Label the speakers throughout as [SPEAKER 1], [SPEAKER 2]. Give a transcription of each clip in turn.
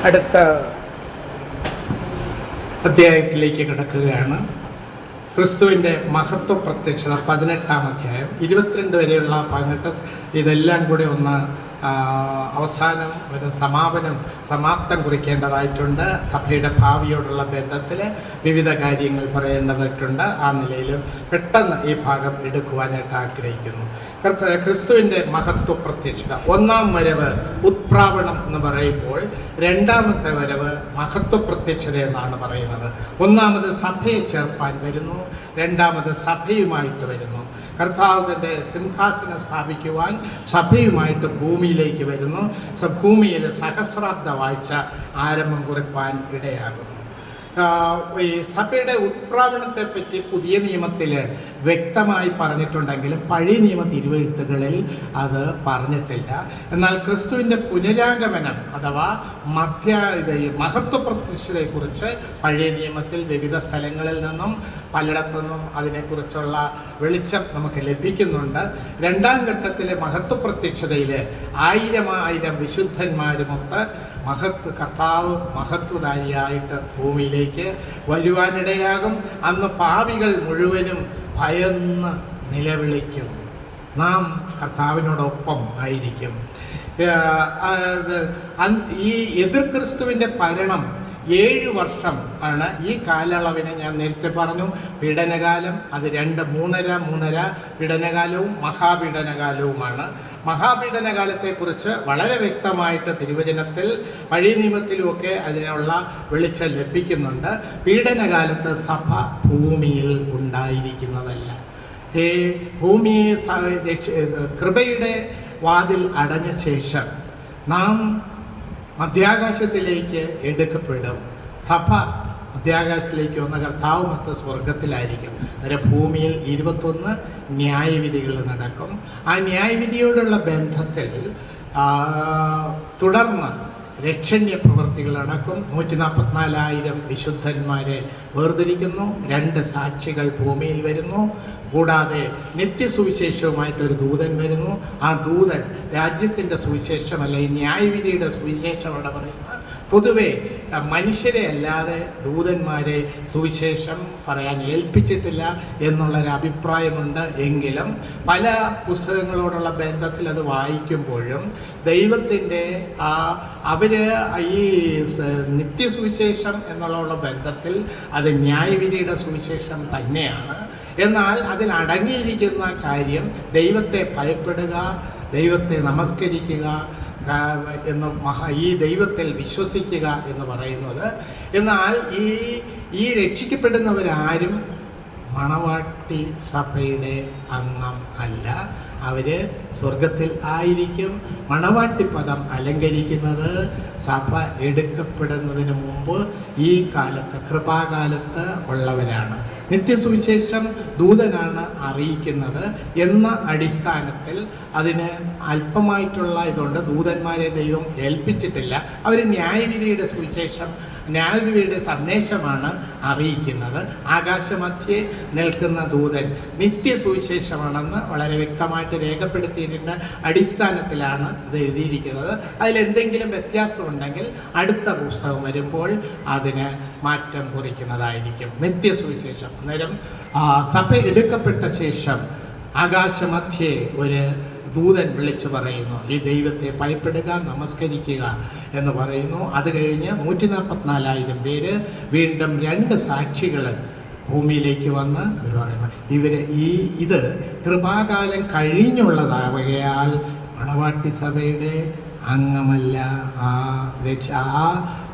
[SPEAKER 1] അടുത്ത അധ്യായത്തിലേക്ക് കിടക്കുകയാണ്. ക്രിസ്തുവിൻ്റെ മഹത്വ പ്രത്യക്ഷത 18-ാം അധ്യായം 22 വരെയുള്ള 18 ഇതെല്ലാം കൂടെ ഒന്ന് അവസാനം ഒരു സമാപ്തം കുറിക്കേണ്ടതായിട്ടുണ്ട്. സഭയുടെ ഭാവിയോടുള്ള ബന്ധത്തിൽ വിവിധ കാര്യങ്ങൾ പറയേണ്ടതായിട്ടുണ്ട്. ആ നിലയിലും പെട്ടെന്ന് ഈ ഭാഗം എടുക്കുവാനായിട്ട് ആഗ്രഹിക്കുന്നു. ക്രിസ്തുവിൻ്റെ മഹത്വ പ്രത്യക്ഷത 1-ാം വരവ് ഉത്പ്രാവണം എന്ന് പറയുമ്പോൾ 2-ാമത്തെ വരവ് മഹത്വ പ്രത്യക്ഷത എന്നാണ് പറയുന്നത്. 1-ാമത് സഭയെ ചേർപ്പാൻ വരുന്നു, 2-ാമത് സഭയുമായിട്ട് വരുന്നു. കർത്താവിൻ്റെ സിംഹാസനം സ്ഥാപിക്കുവാൻ സഭയുമായിട്ട് ഭൂമിയിലേക്ക് വരുന്നു. ഭൂമിയിൽ സഹസ്രാബ്ദ വാഴ്ച ആരംഭം കുറിപ്പാൻ ഇടയാകുന്നു. ഈ സഭയുടെ ഉത്പ്രാവണത്തെ പറ്റി പുതിയ നിയമത്തിൽ വ്യക്തമായി പറഞ്ഞിട്ടുണ്ടെങ്കിലും പഴയ നിയമ തിരുവെഴുത്തുകളിൽ അത് പറഞ്ഞിട്ടില്ല. എന്നാൽ ക്രിസ്തുവിൻ്റെ പുനരാഗമനം അഥവാ മഹത്വ പ്രത്യക്ഷതയെക്കുറിച്ച് പഴയ നിയമത്തിൽ വിവിധ സ്ഥലങ്ങളിൽ നിന്നും പലയിടത്തുനിന്നും അതിനെക്കുറിച്ചുള്ള വെളിച്ചം നമുക്ക് ലഭിക്കുന്നുണ്ട്. 2-ാം ഘട്ടത്തിലെ മഹത്വ പ്രത്യക്ഷതയിൽ 1000 വിശുദ്ധന്മാരുമൊത്ത് കർത്താവ് മഹത്വധാരിയായിട്ട് ഭൂമിയിലേക്ക് വരുവാനിടയാകും. അന്ന് പാപികൾ മുഴുവനും ഭയന്ന് നിലവിളിക്കും. നാം കർത്താവിനോടൊപ്പം ആയിരിക്കും. ഈ എതിർ ക്രിസ്തുവിൻ്റെ ഭരണം 7 വർഷം ആണ്. ഈ കാലയളവിനെ ഞാൻ നേരത്തെ പറഞ്ഞു, പീഡനകാലം അത് 3.5 പീഡനകാലവും മഹാപീഡനകാലവുമാണ്. മഹാപീഡനകാലത്തെക്കുറിച്ച് വളരെ വ്യക്തമായിട്ട് തിരുവചനത്തിൽ പഴയ നിയമത്തിലുമൊക്കെ അതിനുള്ള വെളിച്ചം ലഭിക്കുന്നുണ്ട്. പീഡനകാലത്ത് സഭ ഭൂമിയിൽ ഉണ്ടായിരിക്കുന്നതല്ല. ഈ ഭൂമിയെ കൃപയുടെ വാതിൽ അടഞ്ഞ ശേഷം നാം മധ്യാകാശത്തിലേക്ക് എടുക്കപ്പെടും. സഭ മധ്യാകാശത്തിലേക്ക് വന്ന കർത്താവുമൊത്ത് സ്വർഗത്തിലായിരിക്കും. അന്നേരം ഭൂമിയിൽ 21 ന്യായവിധികൾ നടക്കും. ആ ന്യായവിധിയോടുള്ള ബന്ധത്തിൽ തുടർന്ന് രക്ഷണ്യ പ്രവൃത്തികൾ നടക്കും. 144,000 വിശുദ്ധന്മാരെ വേർതിരിക്കുന്നു. 2 സാക്ഷികൾ ഭൂമിയിൽ വരുന്നു. കൂടാതെ നിത്യസുവിശേഷവുമായിട്ടൊരു ദൂതൻ വരുന്നു. ആ ദൂതൻ രാജ്യത്തിൻ്റെ സുവിശേഷമല്ല, ഈ ന്യായവിധിയുടെ സുവിശേഷമാണ് പറയുന്നത്. പൊതുവെ മനുഷ്യരെ അല്ലാതെ ദൂതന്മാരെ സുവിശേഷം പറയാൻ ഏൽപ്പിച്ചിട്ടില്ല എന്നുള്ളൊരു അഭിപ്രായമുണ്ട്. എങ്കിലും പല പുസ്തകങ്ങളോടുള്ള ബന്ധത്തിൽ അത് വായിക്കുമ്പോഴും ദൈവത്തിൻ്റെ ഈ നിത്യസുവിശേഷം എന്നുള്ള ബന്ധത്തിൽ അത് ന്യായവിധിയുടെ സുവിശേഷം തന്നെയാണ്. എന്നാൽ അതിലടങ്ങിയിരിക്കുന്ന കാര്യം ദൈവത്തെ ഭയപ്പെടുക, ദൈവത്തെ നമസ്കരിക്കുക എന്ന് ഈ ദൈവത്തിൽ വിശ്വസിക്കുക എന്ന് പറയുന്നത്. എന്നാൽ ഈ രക്ഷിക്കപ്പെടുന്നവരാരും മണവാട്ടി സഭയുടെ അംഗം അല്ല. അവർ സ്വർഗത്തിൽ ആയിരിക്കും. മണവാട്ടി പദം അലങ്കരിക്കുന്നത് സഭ എടുക്കപ്പെടുന്നതിന് മുമ്പ് ഈ കാലത്ത് കൃപാകാലത്ത് ഉള്ളവരാണ്. നിത്യസുവിശേഷം ദൂതനാണ് അറിയിക്കുന്നത് എന്ന അടിസ്ഥാനത്തിൽ അതിന് അല്പമായിട്ടുള്ള ഇതുകൊണ്ട് ദൂതന്മാരെ ദൈവം ഏൽപ്പിച്ചിട്ടില്ല. അവർ ന്യായവിധിയുടെ സുവിശേഷം, ന്യായവിധിയുടെ സന്ദേശമാണ് അറിയിക്കുന്നത്. ആകാശമധ്യേ നിൽക്കുന്ന ദൂതൻ നിത്യസുവിശേഷമാണെന്ന് വളരെ വ്യക്തമായിട്ട് രേഖപ്പെടുത്തിയതിൻ്റെ അടിസ്ഥാനത്തിലാണ് ഇത് എഴുതിയിരിക്കുന്നത്. അതിലെന്തെങ്കിലും വ്യത്യാസമുണ്ടെങ്കിൽ അടുത്ത പുസ്തകം വരുമ്പോൾ അതിന് മാറ്റം കുറിക്കുന്നതായിരിക്കും. നിത്യസുവിശേഷം അന്നേരം സഭ എടുക്കപ്പെട്ട ശേഷം ആകാശമധ്യേ ഒരു ദൂതൻ വിളിച്ചു പറയുന്നു, ഈ ദൈവത്തെ ഭയപ്പെടുക, നമസ്കരിക്കുക എന്ന് പറയുന്നു. അത് കഴിഞ്ഞ് 144,000 പേര് വീണ്ടും 2 സാക്ഷികൾ ഭൂമിയിലേക്ക് വന്ന് ഇവർ പറയുന്നു, ഇത് കൃപാകാലം കഴിഞ്ഞുള്ളതാവുകയാൽ മണവാട്ടി സഭയുടെ അംഗമല്ല. ആ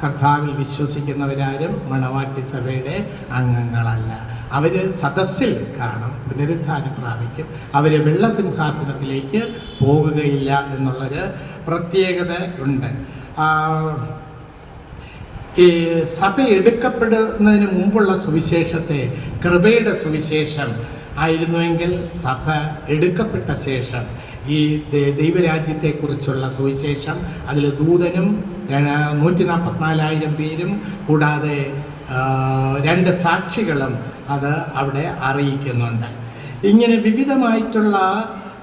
[SPEAKER 1] കർത്താവിൽ വിശ്വസിക്കുന്നവരാരും മണവാട്ടി സഭയുടെ അംഗങ്ങളല്ല. അവർ സദസ്സിൽ കാണും, പുനരുത്ഥാനം പ്രാപിക്കും. അവർ വെള്ളസിംഹാസനത്തിലേക്ക് പോകുകയില്ല എന്നുള്ളൊരു പ്രത്യേകത ഉണ്ട്. ഈ സഭ എടുക്കപ്പെടുന്നതിന് മുമ്പുള്ള സുവിശേഷത്തെ കൃപയുടെ സുവിശേഷം ആയിരുന്നുവെങ്കിൽ സഭ എടുക്കപ്പെട്ട ശേഷം ഈ ദൈവരാജ്യത്തെക്കുറിച്ചുള്ള സുവിശേഷം അതിൽ ദൂതനും 144,000 പേരും കൂടാതെ 2 സാക്ഷികളും അത് അവിടെ അറിയിക്കുന്നുണ്ട്. ഇങ്ങനെ വിവിധമായിട്ടുള്ള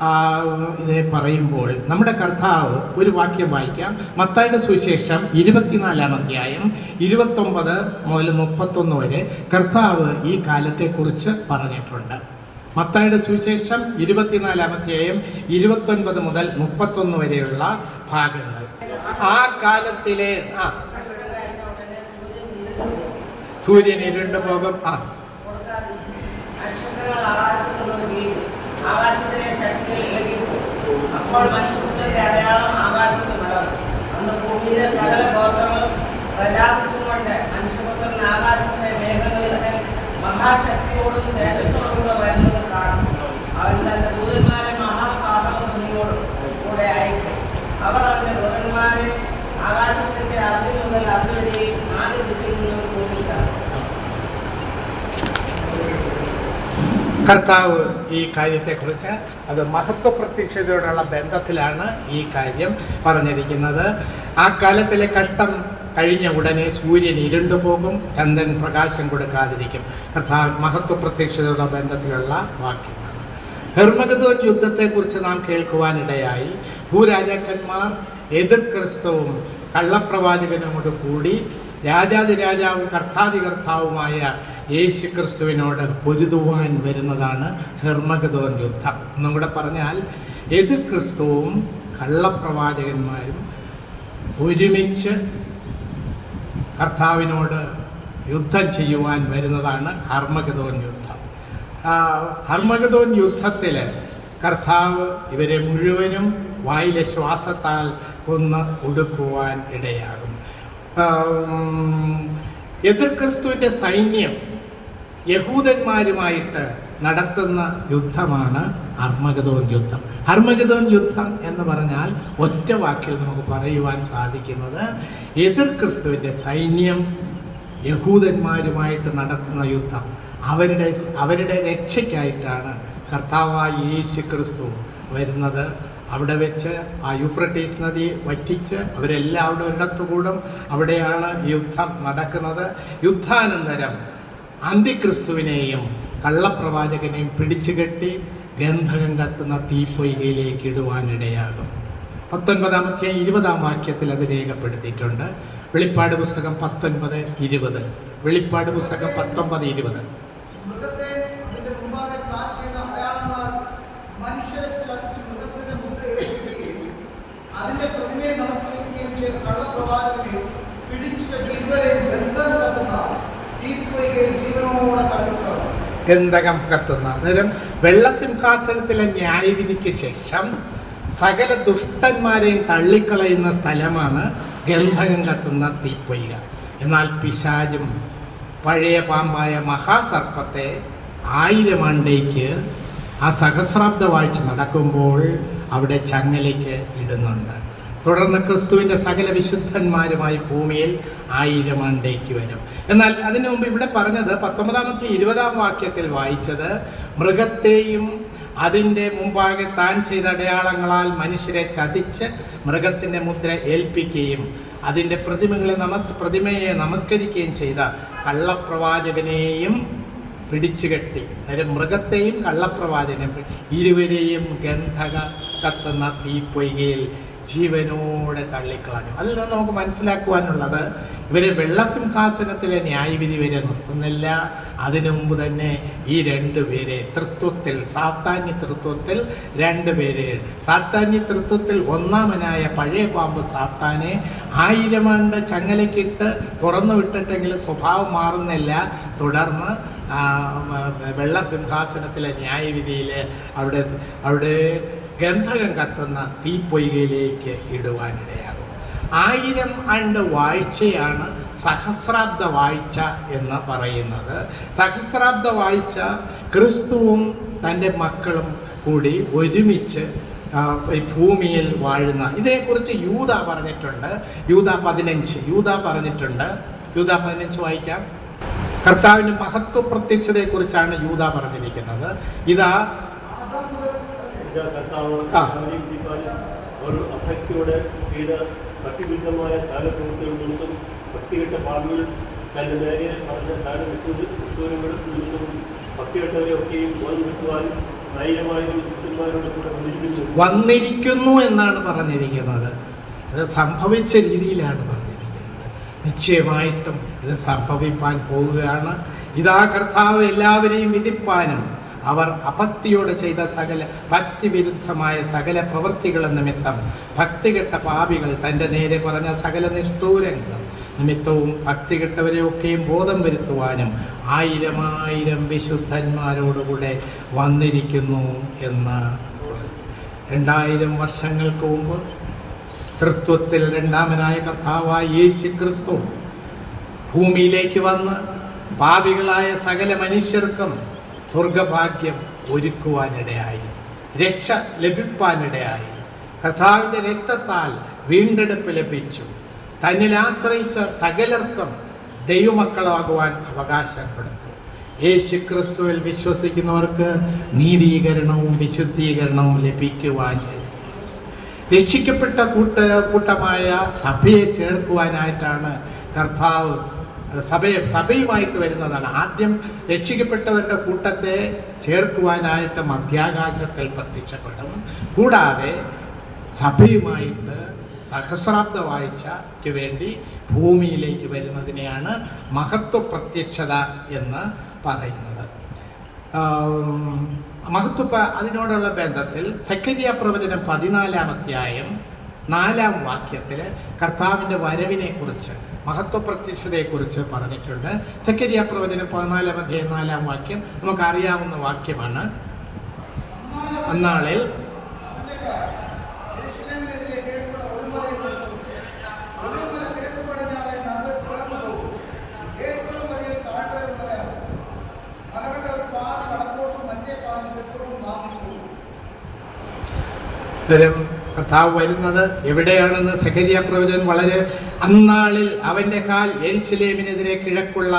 [SPEAKER 1] ഇതിനെ പറയുമ്പോൾ നമ്മുടെ കർത്താവ് ഒരു വാക്യം വായിക്കാം. മത്തായിയുടെ സുവിശേഷം 24-ാം അധ്യായം 29 മുതൽ 31 വരെ കർത്താവ് ഈ കാലത്തെക്കുറിച്ച് പറഞ്ഞിട്ടുണ്ട്. മത്തായിയുടെ സുവിശേഷം 24-ാം അധ്യായം 29 മുതൽ 31 വരെയുള്ള ഭാഗങ്ങൾ. ആ കാലത്തിലെ സൂര്യൻ ഇരുണ്ടു പോകും.
[SPEAKER 2] ആകാശത്തിലെ ശക്തികൾ ഇളകിപ്പോയി. അപ്പോൾ മനുഷ്യപുത്രന്റെ അടയാളം ആകാശത്ത് വളർന്നു. അന്ന് ഭൂമിയിലെ സകല ഗോത്രങ്ങളും പ്രലാപിച്ചുകൊണ്ട് മനുഷ്യപുത്രൻ ആകാശത്തിലെ മേഘങ്ങളിൽ മഹാശക്തിയോടും തേജസ്സോടുകൂടെ വരുന്നത് കാണും. അവൻ തന്റെ ദൂതന്മാരെ മഹാകാഹളധ്വനിയോടും കൂടെ അയക്കും. അവർ അവന്റെ ദൂതന്മാരെ ആകാശത്തിന്റെ അർദ്ധി മുതൽ അർദ്ധ വരെയും 4 ദിക്കിൽ നിന്നും കൂട്ടിച്ചാടും.
[SPEAKER 1] കർത്താവ് ഈ കാര്യത്തെക്കുറിച്ച് അത് മഹത്വപ്രത്യക്ഷതയോടുള്ള ബന്ധത്തിലാണ് ഈ കാര്യം പറഞ്ഞിരിക്കുന്നത്. ആ കാലത്തിലെ കഷ്ടം കഴിഞ്ഞ ഉടനെ സൂര്യൻ ഇരുണ്ടു പോകും, ചന്ദ്രൻ പ്രകാശം കൊടുക്കാതിരിക്കും. കർത്താവ് മഹത്വപ്രത്യക്ഷതയോടുള്ള ബന്ധത്തിലുള്ള വാക്യമാണ്. ഹെർമഗദോൻ യുദ്ധത്തെക്കുറിച്ച് നാം കേൾക്കുവാനിടയായി. ഭൂരാജാക്കന്മാർ എതിർ ക്രിസ്തുവും കള്ളപ്രവാചകനോട് കൂടി രാജാതിരാജാവും കർത്താതികർത്താവുമായ യേശു ക്രിസ്തുവിനോട് പൊരുതുവാൻ വരുന്നതാണ് ഹെർമഗദോൻ യുദ്ധം. എന്നും കൂടെ പറഞ്ഞാൽ എതിർ ക്രിസ്തുവും കള്ളപ്രവാചകന്മാരും ഒരുമിച്ച് കർത്താവിനോട് യുദ്ധം ചെയ്യുവാൻ വരുന്നതാണ് ഹർമഗദോൻ യുദ്ധം. ഹർമഗദോൻ യുദ്ധത്തിൽ കർത്താവ് ഇവരെ മുഴുവനും വായിലെ ശ്വാസത്താൽ കൊന്ന് ഒടുക്കുവാൻ ഇടയാകും. എതിർ ക്രിസ്തുവിൻ്റെ സൈന്യം യഹൂദന്മാരുമായിട്ട് നടത്തുന്ന യുദ്ധമാണ് ഹർമഗദോൻ യുദ്ധം. ഹർമഗദോൻ യുദ്ധം എന്ന് പറഞ്ഞാൽ ഒറ്റ വാക്കിൽ നമുക്ക് പറയുവാൻ സാധിക്കുന്നത് എതിർ ക്രിസ്തുവിൻ്റെ സൈന്യം യഹൂദന്മാരുമായിട്ട് നടത്തുന്ന യുദ്ധം. അവരുടെ രക്ഷയ്ക്കായിട്ടാണ് കർത്താവായ യേശു ക്രിസ്തു വരുന്നത്. അവിടെ വെച്ച് ആ യൂഫ്രട്ടീസ് നദി വറ്റിച്ച് അവരെല്ലാം അവിടെ ഒരിടത്തുകൂടും. അവിടെയാണ് യുദ്ധം നടക്കുന്നത്. യുദ്ധാനന്തരം അന്തിക്രിസ്തുവിനെയും കള്ളപ്രവാചകനെയും പിടിച്ചുകെട്ടി ഗന്ധകം കത്തുന്ന തീപ്പൊയ്കയിലേക്ക് ഇടുവാനിടയാകും. 19-ാം അധ്യായം 20-ാം വാക്യത്തിൽ അത് രേഖപ്പെടുത്തിയിട്ടുണ്ട്. വെളിപ്പാട് പുസ്തകം 19:20. വെളിപ്പാട് പുസ്തകം 19:20. ഗന്ധകം കത്തുന്ന അന്നേരം വെള്ളസിംഹാസനത്തിലെ ന്യായവിധിക്ക് ശേഷം സകല ദുഷ്ടന്മാരെയും തള്ളിക്കളയുന്ന സ്ഥലമാണ് ഗന്ധകം കത്തുന്ന തീപ്പൊയ്ക. എന്നാൽ പിശാചും പഴയ പാമ്പായ മഹാസർപ്പത്തെ 1000 ആണ്ടേക്ക് ആ സഹസ്രാബ്ദ വാഴ്ച നടക്കുമ്പോൾ അവിടെ ചങ്ങലയ്ക്ക് ഇടുന്നുണ്ട്. തുടർന്ന് ക്രിസ്തുവിൻ്റെ സകല വിശുദ്ധന്മാരുമായി ഭൂമിയിൽ 1000 ആണ്ടേക്ക് വരും. എന്നാൽ അതിനു മുമ്പ് ഇവിടെ പറഞ്ഞത് 19-ാമത്തെ 20-ാം വാക്യത്തിൽ വായിച്ചത് മൃഗത്തെയും അതിൻ്റെ മുമ്പാകെ താൻ ചെയ്ത അടയാളങ്ങളാൽ മനുഷ്യരെ ചതിച്ച് മൃഗത്തിൻ്റെ മുദ്ര ഏൽപ്പിക്കുകയും അതിൻ്റെ പ്രതിമയെ നമസ്കരിക്കുകയും ചെയ്ത കള്ളപ്രവാചകനെയും പിടിച്ചുകെട്ടി. അതായത് മൃഗത്തെയും കള്ളപ്രവാചകനെയും ഇരുവരെയും ഗന്ധക കത്തുന്ന തീപ്പൊയ്കയിൽ ജീവനോടെ തള്ളിക്കളഞ്ഞു. അതിൽ നിന്ന് നമുക്ക് മനസ്സിലാക്കുവാനുള്ളത് ഇവരെ വെള്ളസിംഹാസനത്തിലെ ന്യായവിധി വരെ നിർത്തുന്നില്ല. അതിനു മുമ്പ് തന്നെ ഈ 2 പേരെ തൃത്വത്തിൽ, സാത്താന്യ തൃത്വത്തിൽ 2 പേരെ, സാത്താന്യ തൃത്വത്തിൽ ഒന്നാമനായ പഴയ പാമ്പ് സാത്താനെ 1000 ആണ്ട് ചങ്ങലക്കിട്ട് തുറന്നു വിട്ടിട്ടെങ്കിലും സ്വഭാവം മാറുന്നില്ല. തുടർന്ന് വെള്ളസിംഹാസനത്തിലെ ന്യായവിധിയിൽ അവിടെ ഗന്ധകം കത്തുന്ന തീപ്പൊയ്കയിലേക്ക് ഇടുവാനിടയാകും. 1000 ആണ്ട് വാഴ്ചയാണ് സഹസ്രാബ്ദ വാഴ്ച എന്ന് പറയുന്നത്. സഹസ്രാബ്ദ വാഴ്ച ക്രിസ്തുവും തൻ്റെ മക്കളും കൂടി ഒരുമിച്ച് ഭൂമിയിൽ വാഴുന്ന, ഇതിനെക്കുറിച്ച് യൂദ പറഞ്ഞിട്ടുണ്ട്. യൂദ 15 പറഞ്ഞിട്ടുണ്ട്. യൂദ 15 വായിക്കാം. കർത്താവിൻ്റെ മഹത്വ പ്രത്യക്ഷതയെക്കുറിച്ചാണ് യൂദ പറഞ്ഞിരിക്കുന്നത്. ഇതാ
[SPEAKER 3] ഭക്തിയോടെ ചെയ്ത ഭക്തിവിരുദ്ധമായ സകലപ്രവൃത്തികളിൽ നിന്നും ഭക്തികെട്ട പാടുകൾ തന്റെ നേരെ പറഞ്ഞ സകല വിസ്തൂരങ്ങളിൽ നിന്നും ഭക്തികെട്ടവരെ ഒക്കെയും ബോധം കിട്ടുവാനും ആയിരമായിരം ശിഷ്യന്മാരോട് കൂടെ
[SPEAKER 1] വന്നിരിക്കുന്നു എന്നാണ് പറഞ്ഞിരിക്കുന്നത്. ഇത് സംഭവിച്ച രീതിയിലാണ് പറഞ്ഞിരിക്കുന്നത്. നിശ്ചയമായിട്ടും ഇത് സംഭവിപ്പാൻ പോവുകയാണ്. ഇതാ കർത്താവ് എല്ലാവരെയും വിധിപ്പാനും അവർ അഭക്തിയോടെ ചെയ്ത സകല ഭക്തിവിരുദ്ധമായ സകല പ്രവൃത്തികൾ നിമിത്തം ഭക്തികെട്ട പാപികൾ തൻ്റെ നേരെ പറഞ്ഞ സകല നിഷ്ഠൂരങ്ങളും നിമിത്തവും ഭക്തികെട്ടവരെയൊക്കെയും ബോധം വരുത്തുവാനും 1000 വിശുദ്ധന്മാരോടുകൂടെ വന്നിരിക്കുന്നു എന്ന്. 2000 വർഷങ്ങൾക്ക് മുമ്പ് തൃത്വത്തിൽ രണ്ടാമനായ കർത്താവായ യേശു ക്രിസ്തു ഭൂമിയിലേക്ക് വന്ന് പാപികളായ സകല മനുഷ്യർക്കും സ്വർഗഭാഗ്യം ഒരുക്കുവാനിടയായി, രക്ഷ ലഭിപ്പാനിടയായി. കർത്താവിൻ്റെ രക്തത്താൽ വീണ്ടെടുപ്പ് ലഭിച്ചു. തന്നിൽ ആശ്രയിച്ച സകലർക്കും ദൈവമക്കളാകുവാൻ അവകാശം കൊടുത്തു. യേശു ക്രിസ്തുവിൽ വിശ്വസിക്കുന്നവർക്ക് നീതീകരണവും വിശുദ്ധീകരണവും ലഭിക്കുവാൻ രക്ഷിക്കപ്പെട്ട കൂട്ടമായ സഭയെ ചേർക്കുവാനായിട്ടാണ് കർത്താവ് സഭയുമായിട്ട് വരുന്നതാണ്. ആദ്യം രക്ഷിക്കപ്പെട്ടവരുടെ കൂട്ടത്തെ ചേർക്കുവാനായിട്ട് മധ്യാകാശത്തിൽ പ്രത്യക്ഷപ്പെടും. കൂടാതെ സഭയുമായിട്ട് സഹസ്രാബ്ദ വാഴ്ചയ്ക്ക് വേണ്ടി ഭൂമിയിലേക്ക് വരുന്നതിനെയാണ് മഹത്വ പ്രത്യക്ഷത എന്ന് പറയുന്നത്. അതിനോടുള്ള ബന്ധത്തിൽ സെഖര്യാ പ്രവചനം 14-ാം അധ്യായം 4-ാം വാക്യത്തിൽ കർത്താവിൻ്റെ വരവിനെ കുറിച്ച്, മഹത്വ പ്രത്യക്ഷതയെക്കുറിച്ച് പറഞ്ഞിട്ടുണ്ട്. സെഖര്യാ പ്രവചനം 14-ാം അധ്യായം 4-ാം വാക്യം നമുക്കറിയാവുന്ന വാക്യമാണ്. അന്നാളിൽ കർത്താവ് വരുന്നത് എവിടെയാണെന്ന് സെഖര്യാ പ്രവചനം വളരെ, അന്നാളിൽ അവന്റെ കാൽ യെരുശലേമിനെതിരെ കിഴക്കുള്ള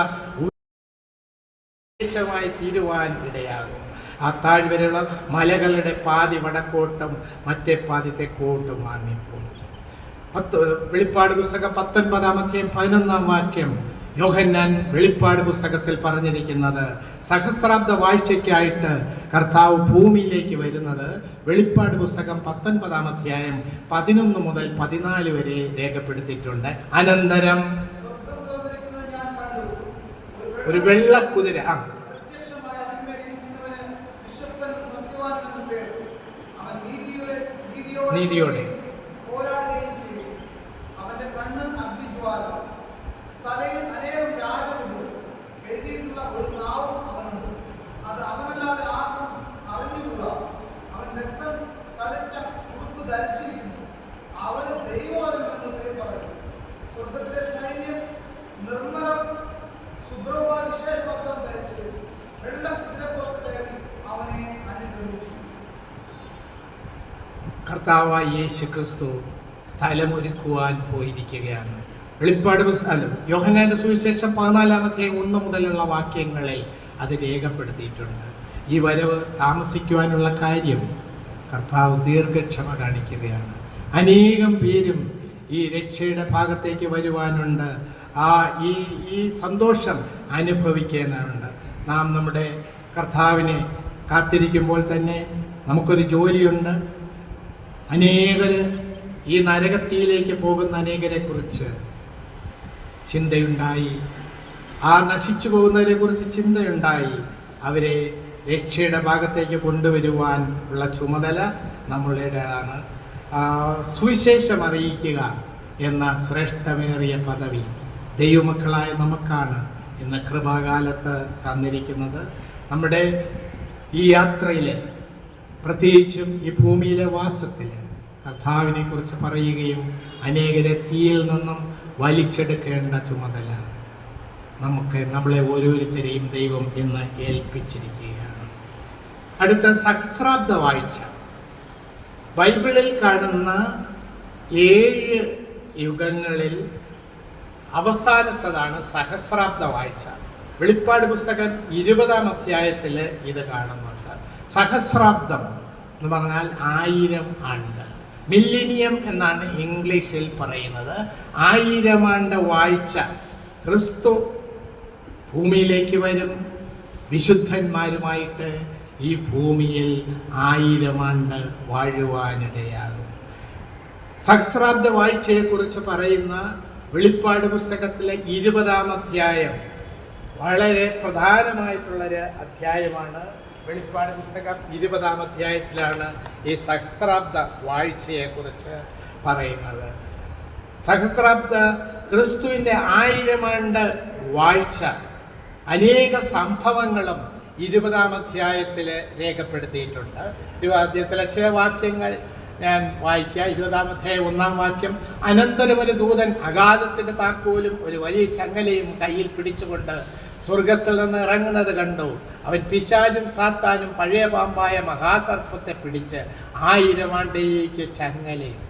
[SPEAKER 1] ദേശമായി തീരുവാൻ ഇടയാകും. ആ താഴ്വരയുള്ള മലകളുടെ പാതി വടക്കോട്ടും മറ്റേ പാതി തെക്കോട്ടും വാങ്ങിപ്പോകും. വെളിപ്പാട് പുസ്തകം 19-ാം അധ്യായം 11-ാം വാക്യം യോഹന്നാൻ വെളിപ്പാട് പുസ്തകത്തിൽ പറഞ്ഞിരിക്കുന്നത് സഹസ്രാബ്ദ വാഴ്ചയ്ക്കായിട്ട് കർത്താവ് ഭൂമിയിലേക്ക് വരുന്നത് വെളിപ്പാട് പുസ്തകം 19-ാം അധ്യായം 11 മുതൽ 14 വരെ രേഖപ്പെടുത്തിയിട്ടുണ്ട്. അനന്തരം ഒരു വെള്ളക്കുതിര, നീതിയോടെ
[SPEAKER 4] തലയിൽ അനേകം രാജമുണ്ട്, എഴുതിയിട്ടുള്ള ഒരു നാവും അവനുണ്ട്. അത് അവനല്ലാതെ ആർക്കും അറിഞ്ഞുകൂടാ. അവൻ രക്തം തളിച്ച ഉടുപ്പ് ധരിച്ചിരിക്കുന്നു. അവന് ദൈവവചനം എന്ന് പേര് പറയുന്നു. സ്വർഗത്തിലെ സൈന്യം നിർമ്മലം ശുഭ്രമായ വിശേഷ വസ്ത്രം ധരിച്ച് വെള്ള കുതിരപ്പുറത്ത് കയറി അവനെ അനുഗ്രഹിച്ചു.
[SPEAKER 1] കർത്താവായ യേശു ക്രിസ്തു സ്ഥലമൊരുക്കുവാൻ പോയിരിക്കുകയാണ്. വെളിപ്പാട് യോഹന്നാന്റെ സുവിശേഷം 14-ാം അധ്യായം 1 മുതലുള്ള വാക്യങ്ങളിൽ അത് രേഖപ്പെടുത്തിയിട്ടുണ്ട്. ഈ വരവ് താമസിക്കുവാനുള്ള കാര്യം കർത്താവ് ദീർഘക്ഷമ കാണിക്കുകയാണ്. അനേകം പേരും ഈ രക്ഷയുടെ ഭാഗത്തേക്ക് വരുവാനുണ്ട്. ഈ സന്തോഷം അനുഭവിക്കാനുണ്ട്. നാം നമ്മുടെ കർത്താവിനെ കാത്തിരിക്കുമ്പോൾ തന്നെ നമുക്കൊരു ജോലിയുണ്ട്. അനേകർ ഈ നരകത്തിയിലേക്ക് പോകുന്ന അനേകരെ കുറിച്ച് ചിന്തയുണ്ടായി, ആ നശിച്ചു പോകുന്നവരെ കുറിച്ച് ചിന്തയുണ്ടായി. അവരെ രക്ഷയുടെ ഭാഗത്തേക്ക് കൊണ്ടുവരുവാൻ ഉള്ള ചുമതല നമ്മളുടേതാണ്. സുവിശേഷം അറിയിക്കുക എന്ന ശ്രേഷ്ഠമേറിയ പദവി ദൈവമക്കളായ നമുക്കാണ് ഇന്ന് കൃപാകാലത്ത് തന്നിരിക്കുന്നത്. നമ്മുടെ ഈ യാത്രയിൽ, പ്രത്യേകിച്ചും ഈ ഭൂമിയിലെ വാസത്തിൽ കർത്താവിനെ കുറിച്ച് പറയുകയും അനേകരെ തീയിൽ നിന്നും വലിച്ചെടുക്കേണ്ട ചുമതല നമ്മളെ ഓരോരുത്തരെയും ദൈവം ഇന്ന് ഏൽപ്പിച്ചിരിക്കുകയാണ്. അടുത്ത സഹസ്രാബ്ദ വാഴ്ച, ബൈബിളിൽ കാണുന്ന 7 യുഗങ്ങളിൽ അവസാനത്തതാണ് സഹസ്രാബ്ദ വാഴ്ച. വെളിപ്പാട് പുസ്തകം 20-ാം അധ്യായത്തിൽ ഇത് കാണുന്നുണ്ട്. സഹസ്രാബ്ദം എന്ന് പറഞ്ഞാൽ 1000 ആണ്ട്. മില്ലിനിയം എന്നാണ് ഇംഗ്ലീഷിൽ പറയുന്നത്. 1000 ആണ്ട് വാഴ്ച. ക്രിസ്തു ഭൂമിയിലേക്ക് വരും, വിശുദ്ധന്മാരുമായിട്ട് ഈ ഭൂമിയിൽ 1000 ആണ്ട് വാഴുവാനിടയാകും. സഹസ്രാബ്ദ വാഴ്ചയെക്കുറിച്ച് പറയുന്ന വെളിപ്പാട് പുസ്തകത്തിലെ 20-ാം അധ്യായം വളരെ പ്രധാനമായിട്ടുള്ളൊരു അധ്യായമാണ്. വെളിപ്പാട് പുസ്തകം 20-ാം അധ്യായത്തിലാണ് ഈ സഹസ്രാബ്ദ വാഴ്ചയെക്കുറിച്ച് പറയുന്നത്. സഹസ്രാബ്ദ ക്രിസ്തുവിൻ്റെ 1000 ആണ്ട് വാഴ്ച അനേക സംഭവങ്ങളും 20-ാം അധ്യായത്തിൽ രേഖപ്പെടുത്തിയിട്ടുണ്ട്. അധ്യായത്തിലെ ചില വാക്യങ്ങൾ ഞാൻ വായിക്കാം. 20-ാം അധ്യായം 1-ാം വാക്യം, അനന്തരം ഒരു ദൂതൻ അഗാധത്തിന്റെ താക്കോലും ഒരു വലിയ ചങ്ങലയും കയ്യിൽ പിടിച്ചുകൊണ്ട് സ്വർഗത്തിൽ നിന്ന് ഇറങ്ങുന്നത് കണ്ടു. അവൻ പിശാചും സാത്താനും പഴയ പാമ്പായ മഹാസർപ്പത്തെ പിടിച്ച് 1000 ആണ്ടേക്ക് ചങ്ങലയും,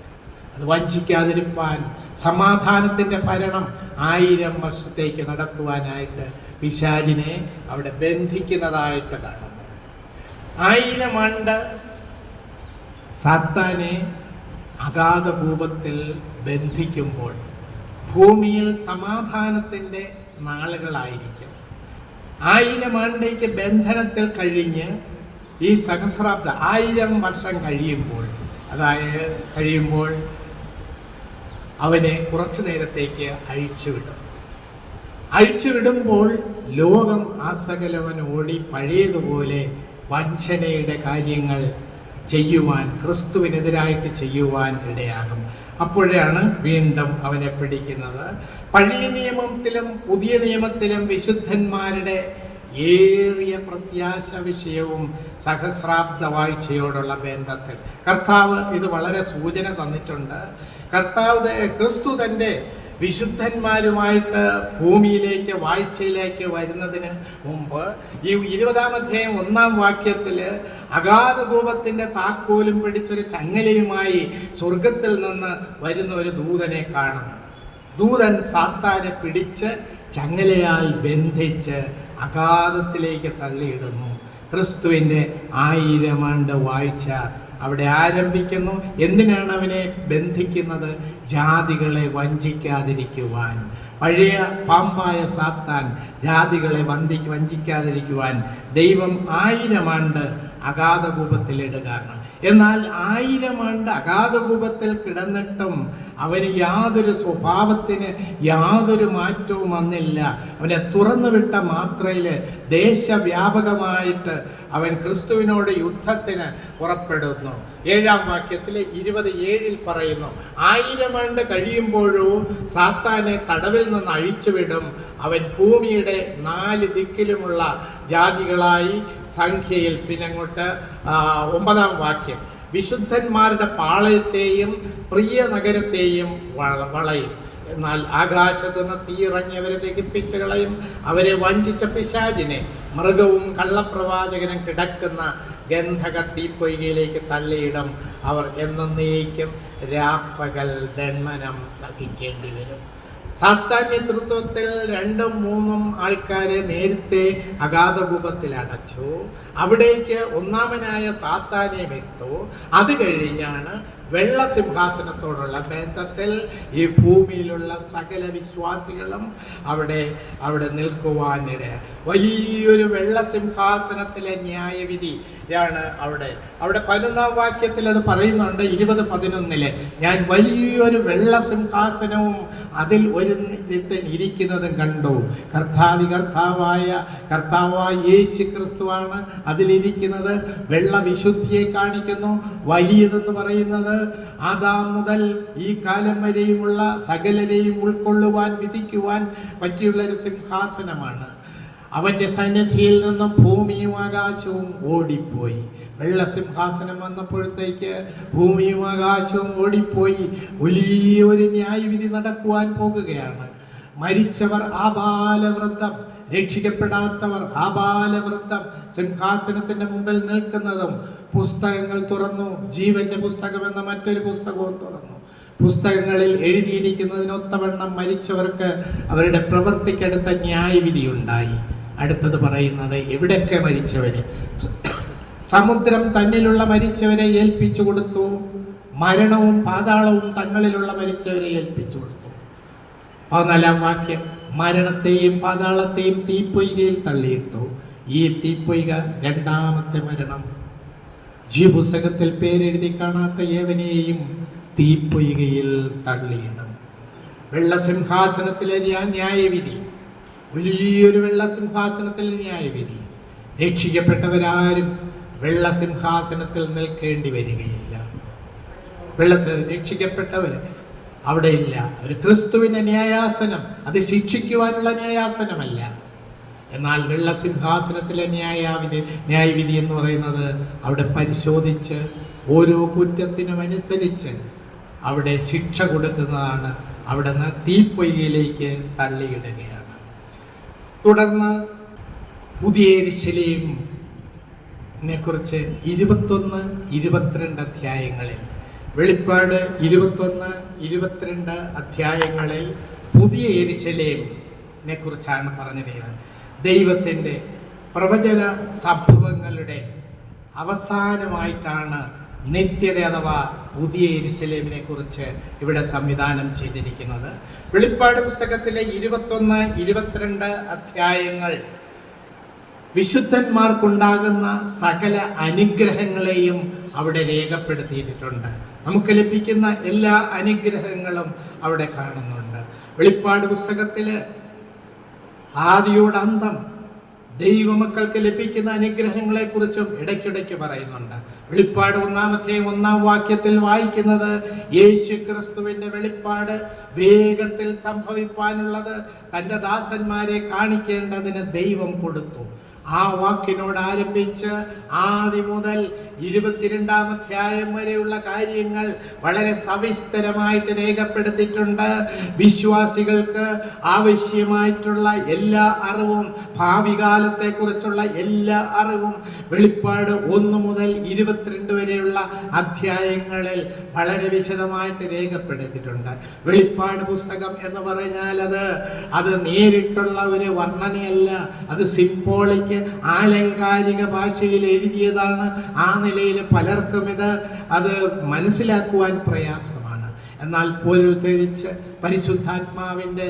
[SPEAKER 1] അത് വഞ്ചിക്കാതിരിപ്പാൻ സമാധാനത്തിന്റെ ഭരണം 1000 വർഷത്തേക്ക് നടത്തുവാനായിട്ട് പിശാചിനെ അവിടെ ബന്ധിക്കുന്നതായിട്ട് കാണുന്നു. 1000 ആണ്ട് സാത്താനെ അഗാധകൂപത്തിൽ ബന്ധിക്കുമ്പോൾ ഭൂമിയിൽ സമാധാനത്തിൻ്റെ നാളുകളായിരിക്കും. 1000 ആണ്ടേക്ക് ബന്ധനത്തിൽ കഴിഞ്ഞ് ഈ സഹസ്രാബ്ദ 1000 വർഷം കഴിയുമ്പോൾ അവനെ കുറച്ചു നേരത്തേക്ക് അഴിച്ചുവിടുമ്പോൾ ലോകം ആസകലവൻ ഓടി പഴയതുപോലെ വഞ്ചനയുടെ കാര്യങ്ങൾ ചെയ്യുവാൻ, ക്രിസ്തുവിനെതിരായിട്ട് ചെയ്യുവാൻ ഇടയാകും. അപ്പോഴാണ് വീണ്ടും അവനെ പിടിക്കുന്നത്. പഴയ നിയമത്തിലും പുതിയ നിയമത്തിലും വിശുദ്ധന്മാരുടെ ഏറിയ പ്രത്യാശ വിഷയവും സഹസ്രാബ്ദ വാഴ്ചയോടുള്ള ബന്ധത്തിൽ കർത്താവ് ഇത് വളരെ സൂചന തന്നിട്ടുണ്ട്. ക്രിസ്തു തൻ്റെ വിശുദ്ധന്മാരുമായിട്ട് ഭൂമിയിലേക്ക് വാഴ്ചയിലേക്ക് വരുന്നതിന് മുമ്പ് ഈ 20-ാം അധ്യായം 1-ാം വാക്യത്തിൽ അഗാധകൂപത്തിൻ്റെ താക്കോലും പിടിച്ചൊരു ചങ്ങലയുമായി സ്വർഗത്തിൽ നിന്ന് വരുന്ന ഒരു ദൂതനെ കാണുന്നു. ദൂതൻ സാത്താനെ പിടിച്ച് ചങ്ങലയാൽ ബന്ധിച്ച് അഗാധത്തിലേക്ക് തള്ളിയിടുന്നു. ക്രിസ്തുവിൻ്റെ 1000 ആണ്ട് വാഴ്ച അവിടെ ആരംഭിക്കുന്നു. എന്തിനാണ് അവനെ ബന്ധിക്കുന്നത്? ജാതികളെ വഞ്ചിക്കാതിരിക്കുവാൻ. പഴയ പാമ്പായ സാത്താൻ ജാതികളെ വഞ്ചിക്കാതിരിക്കുവാൻ ദൈവം 1000 ആണ്ട് അഗാധകൂപത്തിലിടുകയാണ്. എന്നാൽ 1000 ആണ്ട് അഗാധകൂപത്തിൽ കിടന്നിട്ടും അവന് യാതൊരു സ്വഭാവത്തിന് യാതൊരു മാറ്റവും വന്നില്ല. അവനെ തുറന്നുവിട്ട മാത്രയിൽ ദേശവ്യാപകമായിട്ട് അവൻ ക്രിസ്തുവിനോട് യുദ്ധത്തിന് പുറപ്പെടുന്നു. 7-ാം വാക്യത്തിൽ 27 പറയുന്നു, 1000 ആണ്ട് കഴിയുമ്പോഴും സാത്താനെ തടവിൽ നിന്ന് അഴിച്ചുവിടും. അവൻ ഭൂമിയുടെ 4 ദിക്കിലുമുള്ള ജാതികളായി സംഖ്യയിൽ. പിന്നെ അങ്ങോട്ട് 9-ാം വാക്യം, വിശുദ്ധന്മാരുടെ പാളയത്തെയും പ്രിയ നഗരത്തെയും വളയും. എന്നാൽ ആകാശത്ത് നിന്ന് തീയിറങ്ങിയവരെ ദഹിപ്പിച്ചു കളയും. അവരെ വഞ്ചിച്ച പിശാചിനെ മൃഗവും കള്ളപ്രവാചകനും കിടക്കുന്ന ഗന്ധക തീപ്പൊയ്കയിലേക്ക് തള്ളിയിടും. അവർ എന്നേക്കും രാപ്പകൽ ദണ്ഡനം സഹിക്കേണ്ടി വരും. സാത്താൻ നേതൃത്വത്തിൽ 2-3 ആൾക്കാരെ നേരത്തെ അഗാധകൂപത്തിൽ അടച്ചു. അവിടേക്ക് ഒന്നാമനായ സാത്താനെ വിട്ടു. അത് കഴിഞ്ഞാണ് വെള്ളസിംഹാസനത്തോടുള്ള ബന്ധത്തിൽ ഈ ഭൂമിയിലുള്ള സകല വിശ്വാസികളും അവിടെ നിൽക്കുവാനിട. വലിയൊരു വെള്ളസിംഹാസനത്തിലെ ന്യായവിധിയാണ് അവിടെ 11-ാം വാക്യത്തിൽ അത് പറയുന്നുണ്ട്. 20:11 ഞാൻ വലിയൊരു വെള്ളസിംഹാസനവും അതിൽ ഒരു ഇരിക്കുന്നതും കണ്ടു. കർത്താവായ യേശു ക്രിസ്തുവാണ് അതിലിരിക്കുന്നത്. വെള്ളവിശുദ്ധിയെ കാണിക്കുന്നു. വലിയതെന്ന് പറയുന്നത് ആദാം മുതൽ ഈ കാലം വരെയുമുള്ള സകലരെയും ഉൾക്കൊള്ളുവാൻ വിധിക്കുവാൻ പറ്റിയുള്ളൊരു സിംഹാസനമാണ്. അവൻ്റെ സന്നിധിയിൽ നിന്നും ഭൂമിയും ആകാശവും ഓടിപ്പോയി. വെള്ളസിംഹാസനം വന്നപ്പോഴത്തേക്ക് ഭൂമിയും ആകാശവും ഓടിപ്പോയി. വലിയൊരു ന്യായവിധി നടക്കുവാൻ പോകുകയാണ്. മരിച്ചവർ ആബാലവൃദ്ധം, രക്ഷിക്കപ്പെടാത്തവർ ആബാലവൃദ്ധം സിംഹാസനത്തിന്റെ മുമ്പിൽ നിൽക്കുന്നതും പുസ്തകങ്ങൾ തുറന്നു. ജീവന്റെ പുസ്തകം എന്ന മറ്റൊരു പുസ്തകവും തുറന്നു. പുസ്തകങ്ങളിൽ എഴുതിയിരിക്കുന്നതിനൊത്തവണ്ണം മരിച്ചവർക്ക് അവരുടെ പ്രവൃത്തിക്കടുത്ത ന്യായവിധി ഉണ്ടായി. അടുത്തത് പറയുന്നത് എവിടെയൊക്കെ മരിച്ചവര്, സമുദ്രം തന്നിലുള്ള മരിച്ചവരെ ഏൽപ്പിച്ചു കൊടുത്തു. മരണവും പാതാളവും തങ്ങളിലുള്ള മരിച്ചവരെ ഏൽപ്പിച്ചു കൊടുത്തു. 14-ാം വാക്യം, മരണത്തെയും പാതാളത്തെയും തീപ്പൊയ്കയിൽ തള്ളിയിട്ടു. ഈ തീപ്പൊയ്ക രണ്ടാമത്തെ മരണം. ജീവപുസ്തകത്തിൽ പേരെഴുതി കാണാത്ത ഏവനെയും തീപ്പൊയ്കയിൽ തള്ളിയിടും. വെള്ളസിംഹാസനത്തിലെ ന്യായവിധി, വലിയൊരു വെള്ളസിംഹാസനത്തിലെ ന്യായവിധി. രക്ഷിക്കപ്പെട്ടവരാരും വെള്ളസിംഹാസനത്തിൽ നിൽക്കേണ്ടി വരികയില്ല. രക്ഷിക്കപ്പെട്ടവർ അവിടെ ഇല്ല. ഒരു ക്രിസ്തുവിന്റെ ന്യായാസനം അത് ശിക്ഷിക്കുവാനുള്ള ന്യായാസനമല്ല. എന്നാൽ വെള്ളസിംഹാസനത്തിലെ ന്യായവിധി എന്ന് പറയുന്നത് അവിടെ പരിശോധിച്ച് ഓരോ കുറ്റത്തിനും അനുസരിച്ച് അവിടെ ശിക്ഷ കൊടുക്കുന്നതാണ്. അവിടെ നിന്ന് തീപ്പൊയ്കയിലേക്ക് തള്ളിയിടുകയാണ്. തുടർന്ന് പുതിയ യെരൂശലേമിനെ കുറിച്ച് 21-22 അധ്യായങ്ങളിൽ, വെളിപ്പാട് 21-22 അധ്യായങ്ങളിൽ പുതിയ യെരൂശലേമിനെ കുറിച്ചാണ് പറഞ്ഞിരിക്കുന്നത്. ദൈവത്തിൻ്റെ പ്രവചന സംഭവങ്ങളുടെ അവസാനമായിട്ടാണ് നിത്യത അഥവാ പുതിയ യെരൂശലേമിനെ കുറിച്ച് ഇവിടെ സംവിധാനം ചെയ്തിരിക്കുന്നത്. വെളിപ്പാട് പുസ്തകത്തിലെ 21-22 അധ്യായങ്ങൾ വിശുദ്ധന്മാർക്കുണ്ടാകുന്ന സകല അനുഗ്രഹങ്ങളെയും അവിടെ രേഖപ്പെടുത്തിയിട്ടുണ്ട്. നമുക്ക് ലഭിക്കുന്ന എല്ലാ അനുഗ്രഹങ്ങളും അവിടെ കാണുന്നുണ്ട്. വെളിപ്പാട് പുസ്തകത്തില് ആദിയോടന്തം ദൈവമക്കൾക്ക് ലഭിക്കുന്ന അനുഗ്രഹങ്ങളെ കുറിച്ചും ഇടയ്ക്കിടയ്ക്ക് പറയുന്നുണ്ട്. വെളിപ്പാട് 1 വാക്യത്തിൽ വായിക്കുന്നത് യേശു ക്രിസ്തുവിന്റെ വെളിപ്പാട് വേഗത്തിൽ സംഭവിപ്പാനുള്ളത് തൻ്റെ ദാസന്മാരെ കാണിക്കേണ്ടതിന് ദൈവം കൊടുത്തു. ആ വാക്കിനോട് ആരംഭിച്ച് ആദി മുതൽ 22-ാം അധ്യായം വരെയുള്ള കാര്യങ്ങൾ വളരെ സവിസ്തരമായിട്ട് രേഖപ്പെടുത്തിയിട്ടുണ്ട്. വിശ്വാസികൾക്ക് ആവശ്യമായിട്ടുള്ള എല്ലാ അറിവും, ഭാവി കാലത്തെ കുറിച്ചുള്ള എല്ലാ അറിവും വെളിപ്പാട് 1 മുതൽ 22 വരെയുള്ള അധ്യായങ്ങളിൽ വളരെ വിശദമായിട്ട് രേഖപ്പെടുത്തിയിട്ടുണ്ട്. വെളിപ്പാട് പുസ്തകം എന്ന് പറഞ്ഞാൽ അത് നേരിട്ടുള്ള ഒരു വർണ്ണനയല്ല, അത് സിംബോളിക് ആലങ്കാരിക ഭാഷയിൽ എഴുതിയതാണ്. ആ നിലയിൽ പലർക്കും അത് മനസ്സിലാക്കുവാൻ പ്രയാസമാണ്. എന്നാൽ പൊരുൾ തെളിച്ച് പരിശുദ്ധാത്മാവിൻ്റെ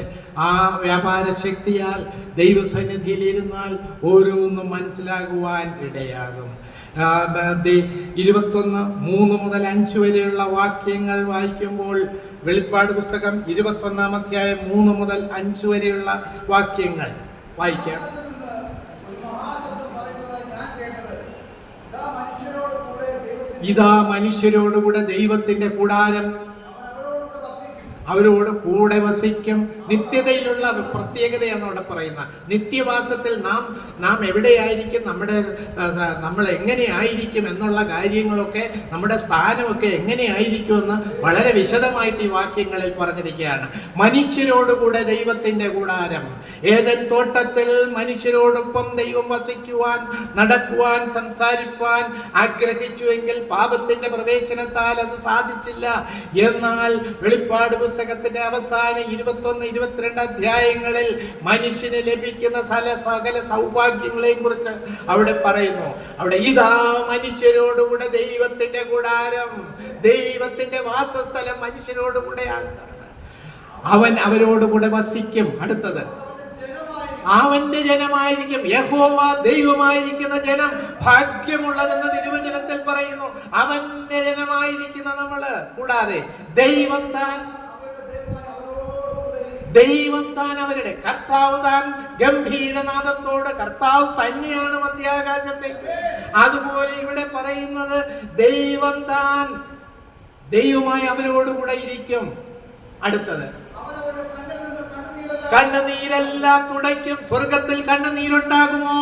[SPEAKER 1] ആ വ്യാപാര ശക്തിയാൽ ദൈവസന്നിധിയിൽ ഇരുന്നാൽ ഓരോന്നും മനസ്സിലാകുവാൻ ഇടയാകും. 21:3 മുതൽ 5 വരെയുള്ള വാക്യങ്ങൾ വായിക്കുമ്പോൾ വെളിപ്പാട് പുസ്തകം 21-ാം അധ്യായം 3 മുതൽ 5 വരെയുള്ള വാക്യങ്ങൾ വായിക്കാം. ഇതാ മനുഷ്യരോടുകൂടെ ദൈവത്തിന്റെ കൂടാരം അവരോട് കൂടെ വസിക്കും. നിത്യതയിലുള്ള പ്രത്യേകതയാണ് അവിടെ പറയുന്നത്. നിത്യവാസത്തിൽ നാം എവിടെയായിരിക്കും, നമ്മൾ എങ്ങനെയായിരിക്കും എന്നുള്ള കാര്യങ്ങളൊക്കെ, നമ്മുടെ സ്ഥാനമൊക്കെ എങ്ങനെയായിരിക്കുമെന്ന് വളരെ വിശദമായിട്ട് ഈ വാക്യങ്ങളിൽ പറഞ്ഞിരിക്കുകയാണ്. മനുഷ്യരോടുകൂടെ ദൈവത്തിന്റെ കൂടാരം. ഏദൻ തോട്ടത്തിൽ മനുഷ്യരോടൊപ്പം ദൈവം വസിക്കുവാൻ, നടക്കുവാൻ, സംസാരിപ്പാൻ ആഗ്രഹിച്ചുവെങ്കിൽ പാപത്തിന്റെ പ്രവേശനത്താൽ അത് സാധിച്ചില്ല. എന്നാൽ വെളിപ്പാട് പുസ്തകത്തിന്റെ അവസാനം 21-22 അധ്യായങ്ങളിൽ മനുഷ്യന് ലഭിക്കുന്ന സകല സൗഭാഗ്യങ്ങളെയും കുറിച്ച് അവിടെ പറയുന്നു. അവിടെ ഇതാ മനുഷ്യരോടുകൂടെ ദൈവത്തിന്റെ കൂടാരം, ദൈവത്തിന്റെ വാസസ്ഥലം മനുഷ്യരോടുകൂടെയാണ്. അവൻ അവരോടുകൂടെ വസിക്കും. അടുത്തത് അവന്റെ ജനമായിരിക്കും. യഹോവ ദൈവമായിരിക്കുന്ന ജനം ഭാഗ്യമുള്ളതെന്ന് തിരുവചനത്തിൽ പറയുന്നു. അവന്റെ ജനമായിരിക്കുന്ന നമ്മള്. കൂടാതെ ദൈവം താൻ അവരുടെ കർത്താവ് താൻ ഗംഭീരനാദത്തോട്, കർത്താവ് തന്നെയാണ് മധ്യാകാശത്തേക്ക്. അതുപോലെ ഇവിടെ പറയുന്നത് ദൈവം താൻ ദൈവമായി അവരോടുകൂടെ ഇരിക്കും. അടുത്തത് കണ്ണുനീരെല്ലാം തുടയ്ക്കും. സ്വർഗത്തിൽ കണ്ണുനീരുണ്ടാകുമോ?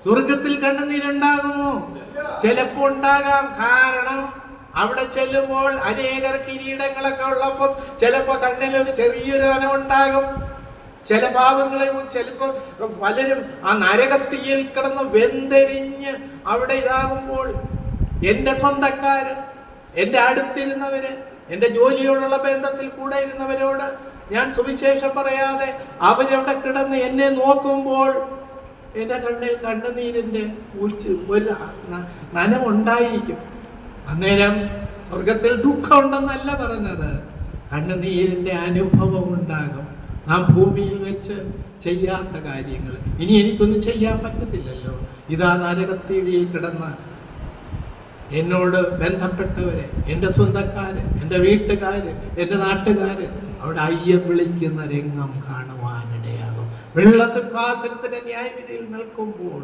[SPEAKER 1] സ്വർഗത്തിൽ കണ്ണുനീരുണ്ടാകുമോ? ചിലപ്പോ ഉണ്ടാകാം. കാരണം അവിടെ ചെല്ലുമ്പോൾ അനേകർ കിരീടങ്ങളൊക്കെ ഉള്ളപ്പോൾ ചിലപ്പോ കണ്ണിലൊരു ചെറിയൊരു നനവുണ്ടാകും. ചില പാവങ്ങളെ ചിലപ്പോ പലരും ആ നരകത്തിയിൽ കിടന്ന് വെന്തെരിഞ്ഞ് അവിടെ ഇതാകുമ്പോൾ എൻ്റെ സ്വന്തക്കാര്, എൻ്റെ അടുത്തിരുന്നവര്, എൻ്റെ ജോലിയോടുള്ള ബന്ധത്തിൽ കൂടെ ഇരുന്നവരോട് ഞാൻ സുവിശേഷം പറയാതെ അവരവിടെ കിടന്ന് എന്നെ നോക്കുമ്പോൾ എൻ്റെ കണ്ണിൽ കണ്ണുനീരിൻ്റെ ഒരു നനവുണ്ടായിരിക്കും. അന്നേരം സ്വർഗത്തിൽ ദുഃഖം ഉണ്ടെന്നല്ല പറഞ്ഞത്, കണ്ണുനീരിൻ്റെ അനുഭവം ഉണ്ടാകും. നാം ഭൂമിയിൽ വെച്ച് ചെയ്യാത്ത കാര്യങ്ങൾ ഇനി എനിക്കൊന്നും ചെയ്യാൻ പറ്റത്തില്ലല്ലോ. ഇതാ നരകത്തിഴിയിൽ കിടന്ന് എന്നോട് ബന്ധപ്പെട്ടവരെ, എൻ്റെ സ്വന്തക്കാര്, എൻ്റെ വീട്ടുകാര്, എൻ്റെ നാട്ടുകാര് അവിടെ അയ്യം വിളിക്കുന്ന രംഗം കാണുവാനിടയാകും. വെള്ളസിംഹാസനത്തിന്റെ ന്യായവിധിയിൽ നിൽക്കുമ്പോൾ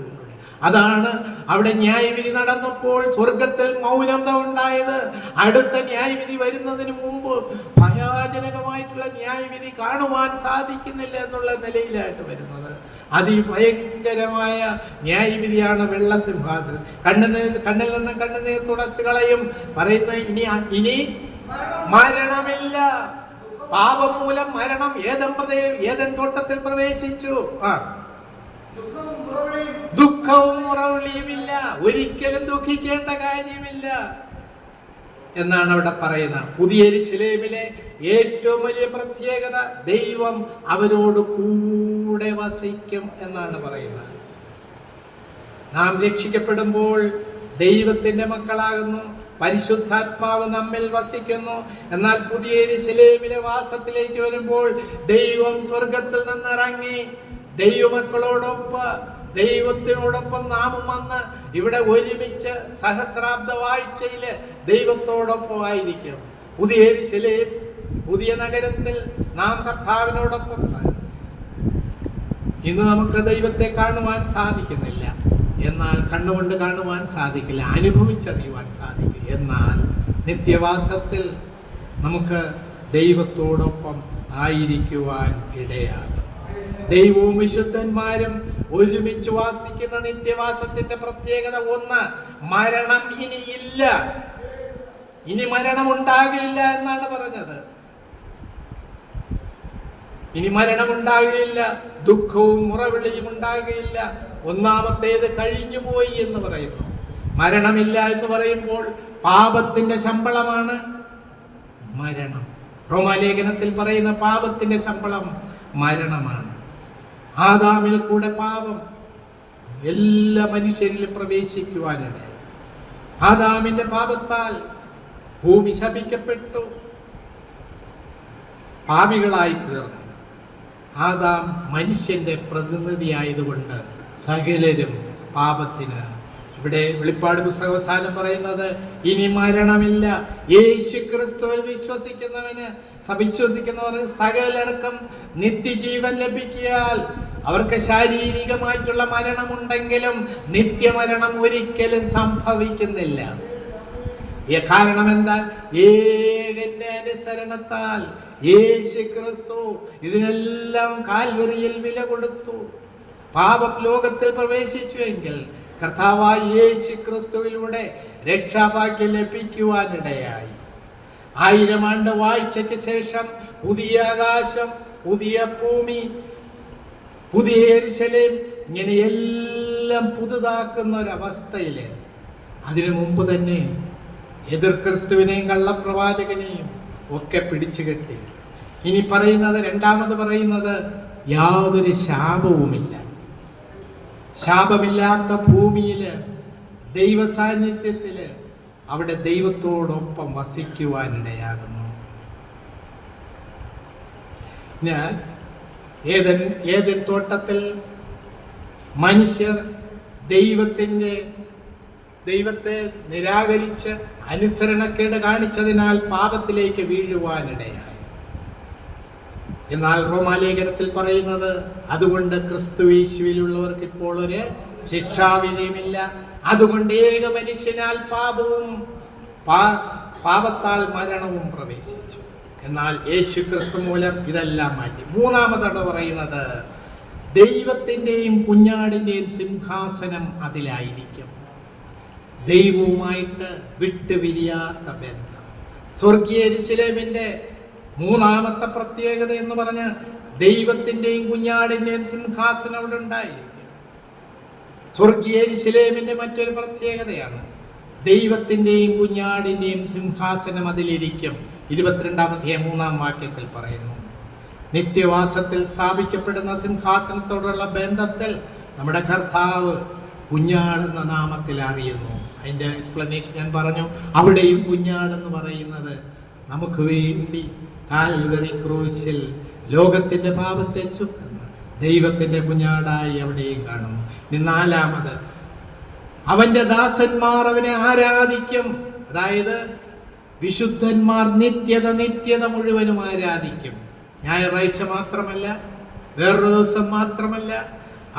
[SPEAKER 1] അതാണ് അവിടെ ന്യായവിധി നടന്നപ്പോൾ സ്വർഗത്തിൽ മൗനത ഉണ്ടായത്. അടുത്ത ന്യായവിധി വരുന്നതിന് മുമ്പ് ഭയാനകമായിട്ടുള്ള ന്യായവിധി കാണുവാൻ സാധിക്കുന്നില്ല എന്നുള്ള നിലയിലായിട്ട് വരുന്നത്. അതിഭയങ്കരമായ ന്യായവിധിയാണ് വെള്ളസിംഹാസനം. കണ്ണിൽ നിന്ന് കണ്ണുനീർ തുടച്ചു കളയും. പറയുന്ന ഇനി മരണമില്ല. പാപം മൂലം മരണം ഏദൻ തോട്ടത്തിൽ പ്രവേശിച്ചു. ദുഃഖവും മുറവിളിയുമില്ല. ഒരിക്കലും ദുഃഖിക്കേണ്ട കാര്യമില്ല എന്നാണ് അവിടെ പറയുന്നത്. പുതിയ യെരൂശലേമിലെ ഏറ്റവും വലിയ പ്രത്യേകത ദൈവം അവരോട് കൂടെ വസിക്കും എന്നാണ് പറയുന്നത്. നാം രക്ഷിക്കപ്പെടുമ്പോൾ ദൈവത്തിന്റെ മക്കളാകുന്നു. പരിശുദ്ധാത്മാവ് നമ്മിൽ വസിക്കുന്നു. എന്നാൽ പുതിയ യെരൂശലേമിലെ വാസത്തിലേക്ക് വരുമ്പോൾ ദൈവം സ്വർഗത്തിൽ നിന്നിറങ്ങി ദൈവത്തിനോടൊപ്പം നാമും വന്ന് ഇവിടെ ഒരുമിച്ച് സഹസ്രാബ്ദ വാഴ്ചയില് ദൈവത്തോടൊപ്പം ആയിരിക്കും. പുതിയ യെരൂശലേം, പുതിയ നഗരത്തിൽ നാം കർത്താവിനോടൊപ്പം. ഇന്ന് നമുക്ക് ദൈവത്തെ കാണുവാൻ സാധിക്കുന്നില്ല, എന്നാൽ കണ്ണുകൊണ്ട് കാണുവാൻ സാധിക്കില്ല, അനുഭവിച്ചറിയുവാൻ സാധിക്കും. എന്നാൽ നിത്യവാസത്തിൽ നമുക്ക് ദൈവത്തോടൊപ്പം ആയിരിക്കുവാൻ ഇടയാകും. ദൈവവും വിശുദ്ധന്മാരും ഒരുമിച്ച് വാസിക്കുന്ന നിത്യവാസത്തിന്റെ പ്രത്യേകത ഒന്ന്, മരണം ഇനിയില്ല. ഇനി മരണം ഉണ്ടാകില്ല എന്നാണ് പറഞ്ഞത്. ഇനി മരണം ഉണ്ടാകുകയില്ല, ദുഃഖവും മുറവിളിയും ഉണ്ടാകുകയില്ല. ഒന്നാമത്തേത് കഴിഞ്ഞുപോയി എന്ന് പറയുന്നു. മരണമില്ല എന്ന് പറയുമ്പോൾ പാപത്തിന്റെ ശമ്പളമാണ് മരണം. റോമാലേഖനത്തിൽ പറയുന്ന പാപത്തിന്റെ ശമ്പളം മരണമാണ്. ആദാമിൽ കൂടെ പാപം എല്ലാ മനുഷ്യരിലും പ്രവേശിക്കുവാനിടയായി. ആദാമിന്റെ പാപത്താൽ ഭൂമി ശപിക്കപ്പെട്ടു, പാപികളായി തീർന്നു. ആദാം മനുഷ്യന്റെ പ്രതിനിധിയായതുകൊണ്ട് സകലരും പാപത്തിന്. ഇവിടെ വെളിപ്പാട് പുസ്തകവസാനം പറയുന്നത് ഇനി മരണമില്ല. യേശു ക്രിസ്തുവിൽ വിശ്വസിക്കുന്നവർ സകലർക്കും നിത്യജീവൻ ലഭിക്കിയാൽ അവർക്ക് ശാരീരികമായിട്ടുള്ള മരണമുണ്ടെങ്കിലും നിത്യമരണം ഒരിക്കലും സംഭവിക്കുന്നില്ല. കാരണം എന്താ? ഏകന്റെ അനുസരണത്താൽ യേശു ക്രിസ്തു ഇതിനെല്ലാം കാൽവരിയിൽ വില കൊടുത്തു. പാപം ലോകത്തിൽ പ്രവേശിച്ചുവെങ്കിൽ കർത്താവായ യേശു ക്രിസ്തുവിലൂടെ രക്ഷാഭാഗ്യം ലഭിക്കുവാനിടയായി. 1000 ആണ്ട് വാഴ്ചയ്ക്ക് ശേഷം പുതിയ ആകാശം, പുതിയ ഭൂമി, പുതിയ യെരൂശലേം, ഇങ്ങനെ എല്ലാം പുതുതാക്കുന്ന ഒരവസ്ഥയില് അതിനു മുമ്പ് തന്നെ എതിർ ക്രിസ്തുവിനെയും കള്ളപ്രവാചകനെയും ഒക്കെ പിടിച്ചു കെട്ടി. ഇനി പറയുന്നത്, രണ്ടാമത് പറയുന്നത്, യാതൊരു ശാപവുമില്ല. ശാപമില്ലാത്ത ഭൂമിയില് ദൈവ സാന്നിധ്യത്തില് അവിടെ ദൈവത്തോടൊപ്പം വസിക്കുവാനിടയാകുന്നു. ഏദൻ തോട്ടത്തിൽ മനുഷ്യർ ദൈവത്തെ നിരാകരിച്ച് അനുസരണക്കേട് കാണിച്ചതിനാൽ പാപത്തിലേക്ക് വീഴുവാനിടയായി. എന്നാൽ റോമാലേഖനത്തിൽ പറയുന്നത്, അതുകൊണ്ട് ക്രിസ്തുയേശുവിലുള്ളവർക്ക് ഇപ്പോൾ ഒരു ശിക്ഷാവിധിയുമില്ല. അതുകൊണ്ട് ഏക മനുഷ്യനാൽ പാപത്താൽ മരണവും പ്രവേശിച്ചു. എന്നാൽ യേശു ക്രിസ്തു മൂലം ഇതെല്ലാം മാറ്റി. മൂന്നാമതാണ് പറയുന്നത്, ദൈവത്തിന്റെയും കുഞ്ഞാടിന്റെയും സിംഹാസനം അതിലായിരിക്കും. ദൈവവുമായിട്ട് വിട്ടുപിരിയാത്ത ബന്ധം. സ്വർഗീയ യെരൂശലേമിന്റെ മൂന്നാമത്തെ പ്രത്യേകത എന്ന് പറഞ്ഞ് ദൈവത്തിന്റെയും കുഞ്ഞാടിന്റെയും സിംഹാസനം അവിടെ ഉണ്ടായിരിക്കും. സ്വർഗീയ യെരൂശലേമിന്റെ മറ്റൊരു പ്രത്യേകതയാണ് ദൈവത്തിന്റെയും കുഞ്ഞാടിന്റെയും സിംഹാസനം അതിലിരിക്കും. 22-ാം 3-ാം വാക്യത്തിൽ പറയുന്നു. നിത്യവാസത്തിൽ സ്ഥാപിക്കപ്പെടുന്ന സിംഹാസനത്തോടുള്ള ബന്ധത്തിൽ നമ്മുടെ കർത്താവ് കുഞ്ഞാടെന്ന നാമത്തിൽ അറിയുന്നു. അതിന്റെ എക്സ്പ്ലനേഷൻ ഞാൻ പറഞ്ഞു. അവിടെയും കുഞ്ഞാടെന്ന് പറയുന്നത് നമുക്ക് വേണ്ടി കാൽവരി ക്രൂശിൽ ലോകത്തിന്റെ പാപത്തെ ചുമന്ന ദൈവത്തിന്റെ കുഞ്ഞാടായി എവിടെയും കാണുന്നു. ഇനി നാലാമത്, അവന്റെ ദാസന്മാർ അവനെ ആരാധിക്കും. അതായത് വിശുദ്ധന്മാർ നിത്യത മുഴുവനും ആരാധിക്കും. ഞായറാഴ്ച മാത്രമല്ല, വേറൊരു ദിവസം മാത്രമല്ല,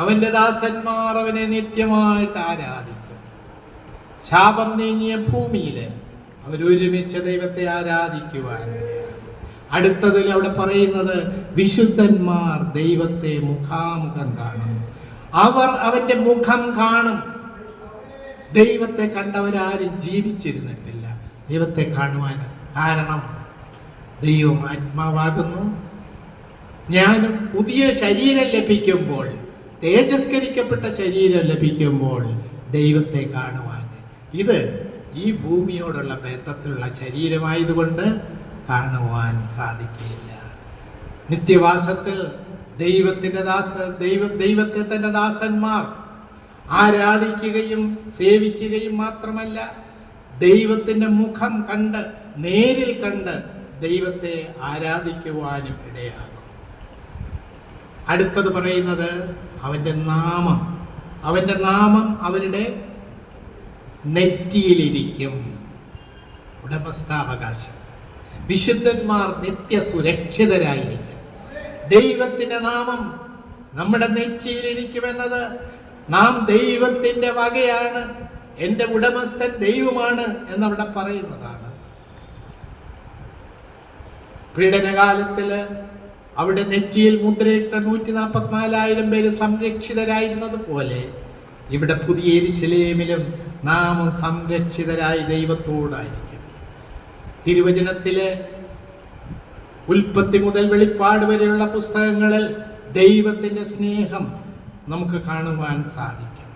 [SPEAKER 1] അവന്റെ ദാസന്മാർ അവനെ നിത്യമായിട്ട് ആരാധിക്കും. ശാപം നീങ്ങിയ ഭൂമിയില് അവരൊരുമിച്ച് ദൈവത്തെ ആരാധിക്കുവാൻ. അടുത്തതിൽ അവിടെ പറയുന്നത് വിശുദ്ധന്മാർ ദൈവത്തെ മുഖാമുഖം കാണും. അവർ അവന്റെ മുഖം കാണും. ദൈവത്തെ കണ്ടവരാരും ജീവിച്ചിരുന്നിട്ടില്ല ദൈവത്തെ കാണുവാൻ. കാരണം ദൈവം ആത്മാവാകുന്നു. ജ്ഞാനം പുതിയ ശരീരം ലഭിക്കുമ്പോൾ, തേജസ്കരിക്കപ്പെട്ട ശരീരം ലഭിക്കുമ്പോൾ ദൈവത്തെ കാണുവാൻ. ഇത് ഈ ഭൂമിയോടുള്ള ബന്ധത്തിലുള്ള ശരീരമായതുകൊണ്ട് കാണുവാൻ സാധിക്കില്ല. നിത്യവാസത്തിൽ ദൈവത്തെ തന്റെ ദാസന്മാർ ആരാധിക്കുകയും സേവിക്കുകയും മാത്രമല്ല, ദൈവത്തിന്റെ മുഖം കണ്ട്, നേരിൽ കണ്ട് ദൈവത്തെ ആരാധിക്കുവാനും ഇടയാകും. അടുത്തത് പറയുന്നത് അവന്റെ നാമം അവരുടെ നെറ്റിയിലിരിക്കും. ഉടമസ്ഥാവകാശം. വിശുദ്ധന്മാർ നിത്യ സുരക്ഷിതരായിരിക്കും. ദൈവത്തിന്റെ നാമം നമ്മുടെ നെറ്റിയിലിരിക്കുമെന്നത് നാം ദൈവത്തിന്റെ വകയാണ്, എൻ്റെ ഉടമസ്ഥൻ ദൈവമാണ് എന്നവിടെ പറയുന്നതാണ്. പീഡനകാലത്തില് അവിടെ നെറ്റിയിൽ മുദ്രയിട്ട 144,000 പേര് സംരക്ഷിതരായിരുന്നത് പോലെ ഇവിടെ പുതിയ യെരൂശലേമിലും നാം സംരക്ഷിതരായി ദൈവത്തോടായിരിക്കും. തിരുവചനത്തിലെ ഉൽപ്പത്തി മുതൽ വെളിപ്പാട് വരെയുള്ള പുസ്തകങ്ങളിൽ ദൈവത്തിന്റെ സ്നേഹം നമുക്ക് കാണുവാൻ സാധിക്കും.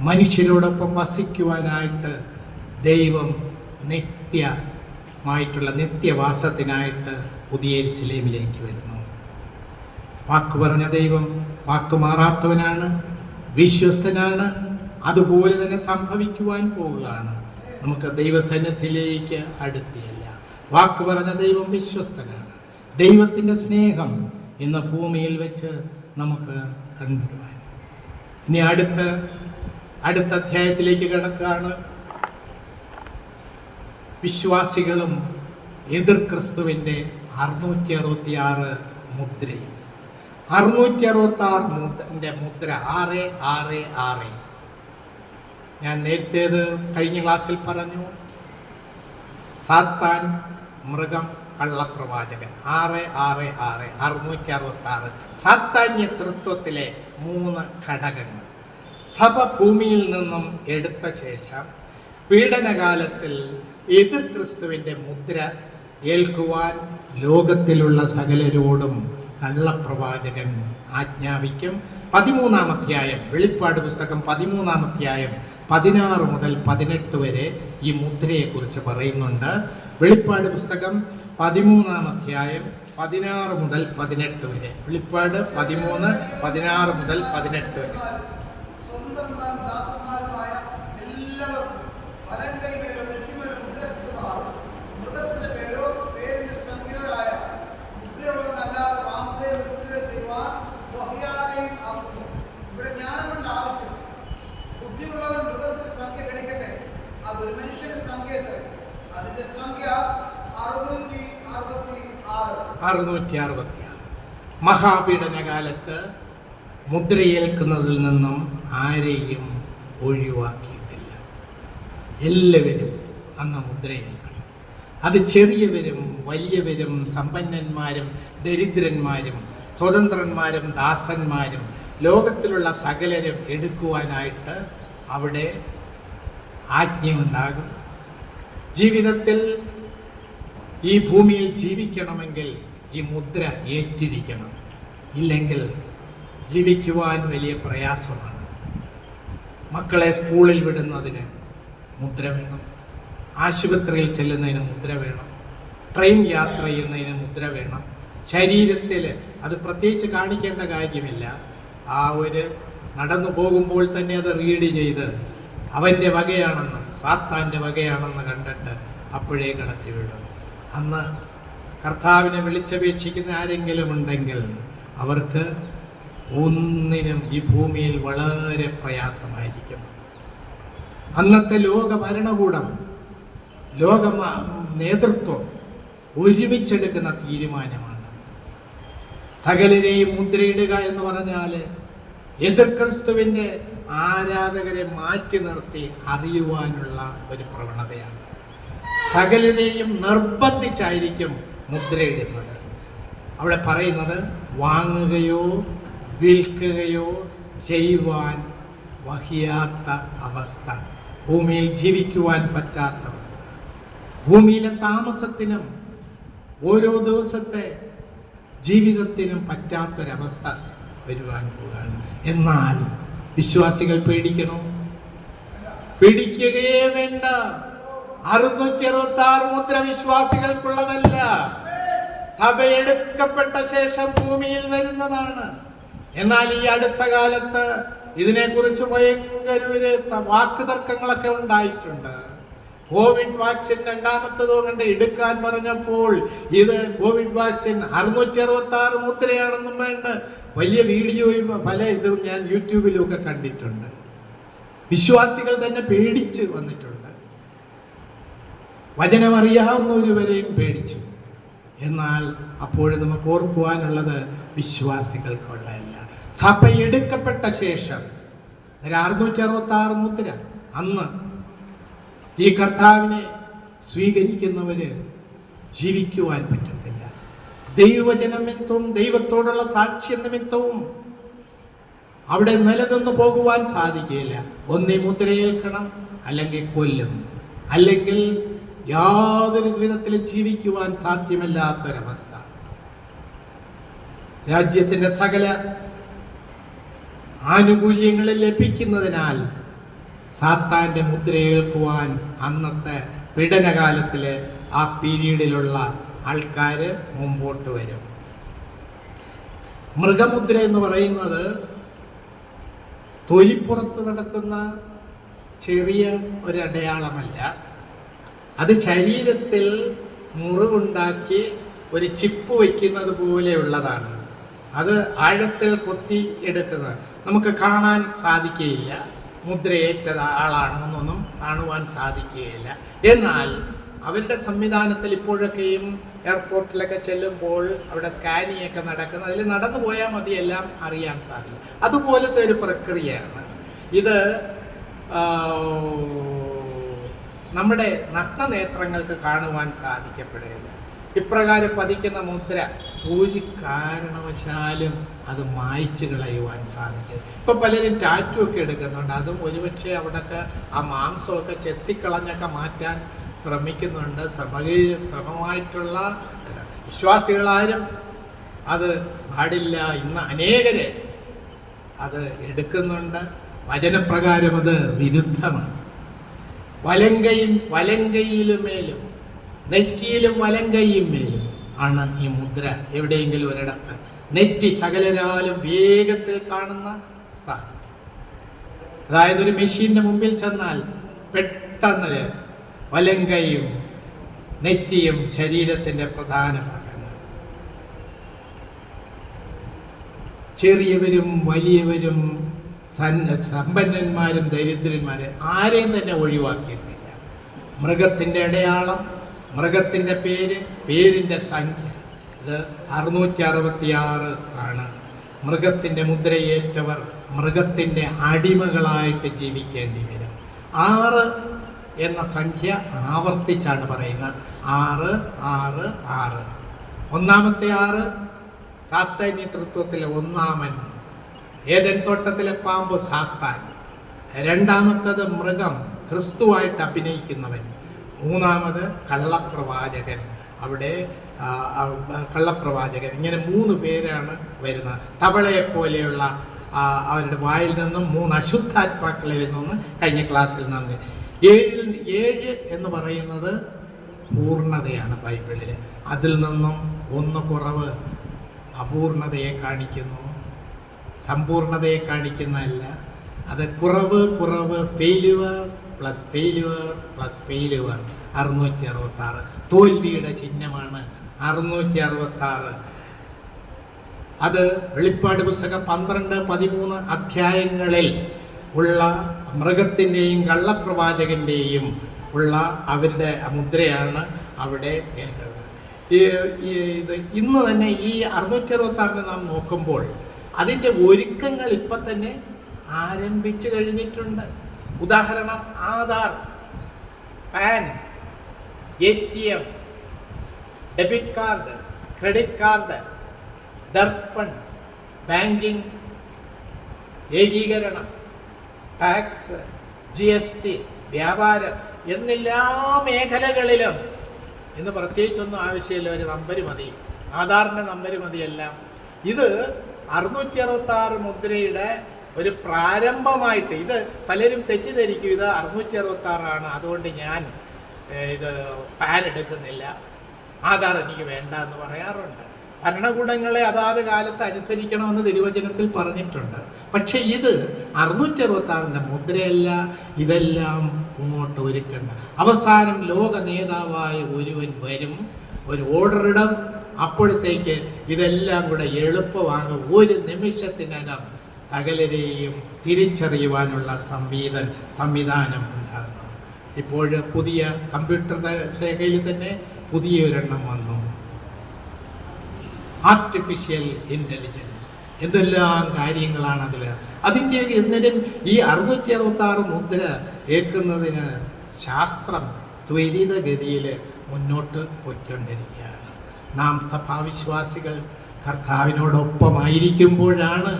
[SPEAKER 1] മനുഷ്യരോടൊപ്പം വസിക്കുവാനായിട്ട് ദൈവം നിത്യമായിട്ടുള്ള നിത്യവാസത്തിനായിട്ട് പുതിയ യെരൂശലേമിലേക്ക് വരുന്നു. വാക്ക് പറഞ്ഞ ദൈവം വാക്ക് മാറാത്തവനാണ്, വിശ്വസ്തനാണ്. അതുപോലെ തന്നെ സംഭവിക്കുവാൻ പോവുകയാണ്. നമുക്ക് ദൈവസന്നിധിയിലേക്ക് അടുത്തിയല്ല. വാക്ക് പറഞ്ഞ ദൈവം വിശ്വസ്തനാണ്. ദൈവത്തിന്റെ സ്നേഹം ഇന്ന് ഭൂമിയിൽ വെച്ച് നമുക്ക് കണ്ടുവരുവാൻ. ഇനി അടുത്ത അധ്യായത്തിലേക്ക് കടക്കാണ്. വിശ്വാസികളും എതിർ ക്രിസ്തുവിന്റെ 666 മുദ്രയും. 666 മുദ്ര 666. ഞാൻ നേരത്തേത് കഴിഞ്ഞ ക്ലാസ്സിൽ പറഞ്ഞു. സാത്താൻ, മൃഗം, കള്ളപ്രവാചകൻ. 666 666 സാത്താന്യ തൃത്വത്തിലെ 3 ഘടകങ്ങൾ. സഭ ഭൂമിയിൽ നിന്നും എടുത്ത ശേഷം പീഡനകാലത്തിൽ എതിർ ക്രിസ്തുവിന്റെ മുദ്ര ഏൽക്കുവാൻ ലോകത്തിലുള്ള സകലരോടും കള്ളപ്രവാചകൻ ആജ്ഞാപിക്കും. 13-ാം അധ്യായം, വെളിപ്പാട് പുസ്തകം 13-ാം അധ്യായം 16 മുതൽ 18 വരെ ഈ മുദ്രയെക്കുറിച്ച് പറയുന്നുണ്ട്. വെളിപ്പാട് പുസ്തകം 13-ാം അധ്യായം 16 മുതൽ 18 വരെ. വെളിപ്പാട് 13, 16 മുതൽ 18 വരെ.
[SPEAKER 4] സ്വന്തം ദാസന്മാരുമായ എല്ലാവർക്കും വലം കൈമേലോ നെറ്റിമേലോ മുദ്ര കിട്ടുമാറും മൃഗത്തിന്റെ പേരോ പേരിന്റെ സംഖ്യയായ മുദ്രയുള്ളവനല്ലാതെ വാങ്ങുകയോ വിൽക്കുകയോ ചെയ്യുവാൻ വഹിയാതെയും ആകുന്നു. ഇവിടെ ജ്ഞാനം കൊണ്ട് ആവശ്യം. ബുദ്ധിയുള്ളവൻ മൃഗത്തിന്റെ സംഖ്യ ഗണിക്കട്ടെ. അതൊരു മനുഷ്യന്റെ സംഖ്യ എത്ര? അതിന്റെ സംഖ്യ
[SPEAKER 1] 666. മഹാപീഡനകാലത്ത് മുദ്രയേൽക്കുന്നതിൽ നിന്നും ആരെയും ഒഴിവാക്കിയിട്ടില്ല. എല്ലാവരും അന്ന് മുദ്രയേൽക്കണം. അത് ചെറിയവരും വലിയവരും സമ്പന്നന്മാരും ദരിദ്രന്മാരും സ്വതന്ത്രന്മാരും ദാസന്മാരും ലോകത്തിലുള്ള സകലരും എടുക്കുവാനായിട്ട് അവിടെ ആജ്ഞയുണ്ടാകും. ജീവിതത്തിൽ ഈ ഭൂമിയിൽ ജീവിക്കണമെങ്കിൽ ഈ മുദ്ര ഏറ്റിരിക്കണം. ഇല്ലെങ്കിൽ ജീവിക്കുവാൻ വലിയ പ്രയാസമാണ്. മക്കളെ സ്കൂളിൽ വിടുന്നതിന് മുദ്ര വേണം, ആശുപത്രിയിൽ ചെല്ലുന്നതിന് മുദ്ര വേണം, ട്രെയിൻ യാത്ര ചെയ്യുന്നതിന് മുദ്ര വേണം. ശരീരത്തിൽ അത് പ്രത്യേകിച്ച് കാണിക്കേണ്ട കാര്യമില്ല. ആ ഒരു നടന്നു പോകുമ്പോൾ തന്നെ അത് റീഡ് ചെയ്ത് അവൻ്റെ വകയാണെന്ന്, സാത്താൻ്റെ വകയാണെന്ന് കണ്ടിട്ട് അപ്പോഴേ കടത്തിവിടും. അന്ന് കർത്താവിനെ വിളിച്ചപേക്ഷിക്കുന്ന ആരെങ്കിലും ഉണ്ടെങ്കിൽ അവർക്ക് ഒന്നിനും ഈ ഭൂമിയിൽ വളരെ പ്രയാസമായിരിക്കും. അന്നത്തെ ലോക ഭരണകൂടം, ലോക നേതൃത്വം ഒരുമിച്ചെടുക്കുന്ന തീരുമാനമാണ്. സകലരെയും മുദ്രയിടുക എന്ന് പറഞ്ഞാൽ എതിർ ക്രിസ്തുവിൻ്റെ ആരാധകരെ മാറ്റി നിർത്തി അറിയുവാനുള്ള ഒരു പ്രവണതയാണ്. സകലരെയും നിർബന്ധിച്ചായിരിക്കും മുദ്രയിടുന്നത്. അവിടെ പറയുന്നത് വാങ്ങുകയോ വിൽക്കുകയോ ചെയ്യുവാൻ വഹിയാത്ത അവസ്ഥ, ഭൂമിയിൽ ജീവിക്കുവാൻ പറ്റാത്ത അവസ്ഥ, ഭൂമിയിലെ താമസത്തിനും ഓരോ ദിവസത്തെ ജീവിതത്തിനും പറ്റാത്തൊരവസ്ഥ വരുവാൻ പോവുകയാണ്. എന്നാൽ വിശ്വാസികൾ പേടിക്കണോ? പേടിക്കുകയേ വേണ്ട. 666 മുദ്ര വിശ്വാസികൾക്കുള്ളതല്ല, സഭ എടുക്കപ്പെട്ട ശേഷം ഭൂമിയിൽ വരുന്നതാണ്. എന്നാൽ ഈ അടുത്ത കാലത്ത് ഇതിനെക്കുറിച്ച് ഭയങ്കര വാക്കുതർക്കങ്ങളൊക്കെ ഉണ്ടായിട്ടുണ്ട്. കോവിഡ് വാക്സിൻ രണ്ടാമത്തതോ കണ്ട് എടുക്കാൻ പറഞ്ഞപ്പോൾ ഇത് കോവിഡ് വാക്സിൻ 666 മുദ്രയാണെന്നും വേണ്ട വലിയ വീഡിയോയും പല ഇതും ഞാൻ യൂട്യൂബിലൊക്കെ കണ്ടിട്ടുണ്ട്. വിശ്വാസികൾ തന്നെ പേടിച്ച് വന്നിട്ടുണ്ട്. വചനമറിയാവുന്നവരുവരെയും പേടിച്ചു. എന്നാൽ അപ്പോഴും നമുക്ക് ഓർക്കുവാനുള്ളത് വിശ്വാസികൾക്കുള്ളതല്ല. സഭ എടുക്കപ്പെട്ട ശേഷം 666 മുദ്ര, അന്ന് ഈ കർത്താവിനെ സ്വീകരിക്കുന്നവര് ജീവിക്കുവാൻ പറ്റത്തില്ല. ദൈവവചന നിമിത്തവും ദൈവത്തോടുള്ള സാക്ഷ്യ നിമിത്തവും അവിടെ നിലനിന്ന് പോകുവാൻ സാധിക്കില്ല. ഒന്നീ മുദ്രയേൽക്കണം, അല്ലെങ്കിൽ കൊല്ലും, അല്ലെങ്കിൽ യാതൊരു വിധത്തിലും ജീവിക്കുവാൻ സാധ്യമല്ലാത്തൊരവസ്ഥ. രാജ്യത്തിന്റെ സകല ആനുകൂല്യങ്ങൾ ലഭിക്കുന്നതിനാൽ സാത്താന്റെ മുദ്രയേൽക്കുവാൻ അന്നത്തെ പീഡനകാലത്തിലെ ആ പീരീഡിലുള്ള ആൾക്കാര് മുമ്പോട്ട് വരും. മൃഗമുദ്ര എന്ന് പറയുന്നത് തൊലിപ്പുറത്ത് നടക്കുന്ന ചെറിയ ഒരു അടയാളമല്ല. അത് ശരീരത്തിൽ മുറിവുണ്ടാക്കി ഒരു ചിപ്പ് വയ്ക്കുന്നത് പോലെയുള്ളതാണ്. അത് ആഴത്തിൽ കൊത്തി എടുക്കുന്നത് നമുക്ക് കാണാൻ സാധിക്കുകയില്ല. മുദ്രയേറ്റ ആളാണെന്നൊന്നും കാണുവാൻ സാധിക്കുകയില്ല. എന്നാൽ അവരുടെ സംവിധാനത്തിൽ ഇപ്പോഴൊക്കെയും എയർപോർട്ടിലൊക്കെ ചെല്ലുമ്പോൾ അവിടെ സ്കാനിങ് ഒക്കെ നടക്കുന്നത്, അതിൽ നടന്നു പോയാൽ മതി, എല്ലാം അറിയാൻ സാധിക്കും. അതുപോലത്തെ ഒരു പ്രക്രിയയാണ് ഇത്. നമ്മുടെ നഗ്നനേത്രങ്ങൾക്ക് കാണുവാൻ സാധിക്കപ്പെടുകയില്ല. ഇപ്രകാരം പതിക്കുന്ന മുദ്ര ഒരു കാരണവശാലും അത് മായ്ച്ചു കളയുവാൻ സാധിക്കും. ഇപ്പൊ പലരും ടാറ്റു ഒക്കെ എടുക്കുന്നുണ്ട്. അതും ഒരുപക്ഷെ അവിടെയൊക്കെ ആ മാംസമൊക്കെ ചെത്തിക്കളഞ്ഞൊക്കെ മാറ്റാൻ ശ്രമിക്കുന്നുണ്ട്. ശ്രമമായിട്ടുള്ള വിശ്വാസികളാരും അത് പാടില്ല. ഇന്ന് അനേകരെ അത് എടുക്കുന്നുണ്ട്. വചനപ്രകാരം അത് വിരുദ്ധമാണ്. വലങ്കയിലും മേലും നെറ്റിയിലും വലങ്കയും മേലും ആണ് ഈ മുദ്ര. എവിടെയെങ്കിലും ഒരിടത്ത് നെറ്റി സകലരാലും വേഗത്തിൽ കാണുന്ന സ്ഥാനം. അതായത് ഒരു മെഷീന്റെ മുമ്പിൽ ചെന്നാൽ പെട്ടെന്ന് വലങ്കയും നെറ്റിയും ശരീരത്തിന്റെ പ്രധാന ഭാഗങ്ങൾ. ചെറിയവരും വലിയവരും സമ്പന്നന്മാരും ദരിദ്രന്മാരെ ആരെയും തന്നെ ഒഴിവാക്കിയിട്ടില്ല. മൃഗത്തിന്റെ അടയാളം, മൃഗത്തിന്റെ പേര്, പേരിന്റെ സംഖ്യ, ഇത് 666 ആണ്. മൃഗത്തിന്റെ മുദ്രയേറ്റവർ മൃഗത്തിന്റെ അടിമകളായിട്ട് ജീവിക്കേണ്ടി വരും. 6 എന്ന സംഖ്യ ആവർത്തിച്ചാണ് പറയുന്നത്. 6 6 6. ഒന്നാമത്തെ 6 സാത്താൻ നേതൃത്വത്തിലെ ഒന്നാമൻ, ഏദൻ തോട്ടത്തിലെ പാമ്പ് സാത്താൻ. രണ്ടാമത്തത് മൃഗം, ക്രിസ്തുവായിട്ട് അഭിനയിക്കുന്നവൻ. മൂന്നാമത് കള്ളപ്രവാചകൻ, അവിടെ കള്ളപ്രവാചകൻ. ഇങ്ങനെ 3 പേരാണ് വരുന്നത്. തവളയെ പോലെയുള്ള അവരുടെ വായിൽ നിന്നും 3 അശുദ്ധാത്മാക്കളെ വരുന്നെന്ന് കഴിഞ്ഞ ക്ലാസ്സിൽ നിന്ന്. 7 എന്ന് പറയുന്നത് പൂർണ്ണതയാണ് ബൈബിളിൽ. അതിൽ നിന്നും 1 കുറവ് അപൂർണതയെ കാണിക്കുന്നു, സമ്പൂർണതയെ കാണിക്കുന്നതല്ല. അത് കുറവ്, failure plus failure plus failure. 666 തോൽവിയുടെ ചിഹ്നമാണ് 666. അത് വെളിപ്പാട് പുസ്തകം 12, 13 അധ്യായങ്ങളിൽ ഉള്ള മൃഗത്തിൻ്റെയും കള്ളപ്രവാചകൻ്റെയും ഉള്ള അവരുടെ മുദ്രയാണ് അവിടെ ഏൽക്കുന്നത്. ഇത് ഇന്ന് തന്നെ ഈ 666 നാം നോക്കുമ്പോൾ അതിൻ്റെ ഒരുക്കങ്ങൾ ഇപ്പം തന്നെ ആരംഭിച്ചു കഴിഞ്ഞിട്ടുണ്ട്. ഉദാഹരണം, Aadhaar, pan, ATM, debit card, credit card, Darpan, banking, ഏകീകരണം, ടാക്സ്, GST, വ്യാപാരം എന്നെല്ലാ മേഖലകളിലും ഇന്ന് പ്രത്യേകിച്ചൊന്നും ആവശ്യമില്ല, ഒരു നമ്പർ മതി, ആധാറിൻ്റെ നമ്പർ മതിയെല്ലാം. ഇത് 666 മുദ്രയുടെ ഒരു പ്രാരംഭമായിട്ട്, ഇത് പലരും തെറ്റിദ്ധരിക്കും, ഇത് 666 ആണ്, അതുകൊണ്ട് ഞാൻ ഇത് പാൻ എടുക്കുന്നില്ല, ആധാർ എനിക്ക് വേണ്ട എന്ന് പറയാറുണ്ട്. ഭരണകൂടങ്ങളെ അതാത് കാലത്ത് അനുസരിക്കണമെന്ന് തിരുവചനത്തിൽ പറഞ്ഞിട്ടുണ്ട്. പക്ഷെ ഇത് 666 മുദ്രയല്ല, ഇതെല്ലാം മുന്നോട്ട് ഒരുക്കേണ്ട. അവസാനം ലോക നേതാവായ ഒരുവൻ വരും, ഒരു ഓർഡർ ഇടും, അപ്പോഴത്തേക്ക് ഇതെല്ലാം കൂടെ എളുപ്പമാകും. ഒരു നിമിഷത്തിനകം സകലരെയും തിരിച്ചറിയുവാനുള്ള സംവിധാനം ഉണ്ടാകുന്നു. ഇപ്പോൾ പുതിയ കമ്പ്യൂട്ടർ ശേഖയിൽ തന്നെ പുതിയൊരെണ്ണം വന്നു, ആർട്ടിഫിഷ്യൽ ഇൻ്റലിജൻസ്. എന്തെല്ലാം കാര്യങ്ങളാണ് അതിൽ. അതിൻ്റെ എന്നിട്ടും ഈ 666 മുദ്ര ഏൽക്കുന്നതിന് ശാസ്ത്രം ത്വരിതഗതിയിൽ മുന്നോട്ട് പോയിക്കൊണ്ടിരിക്കുകയാണ്. നാം സഭാവിശ്വാസികൾ കർത്താവിനോടൊപ്പമായിരിക്കുമ്പോഴാണ്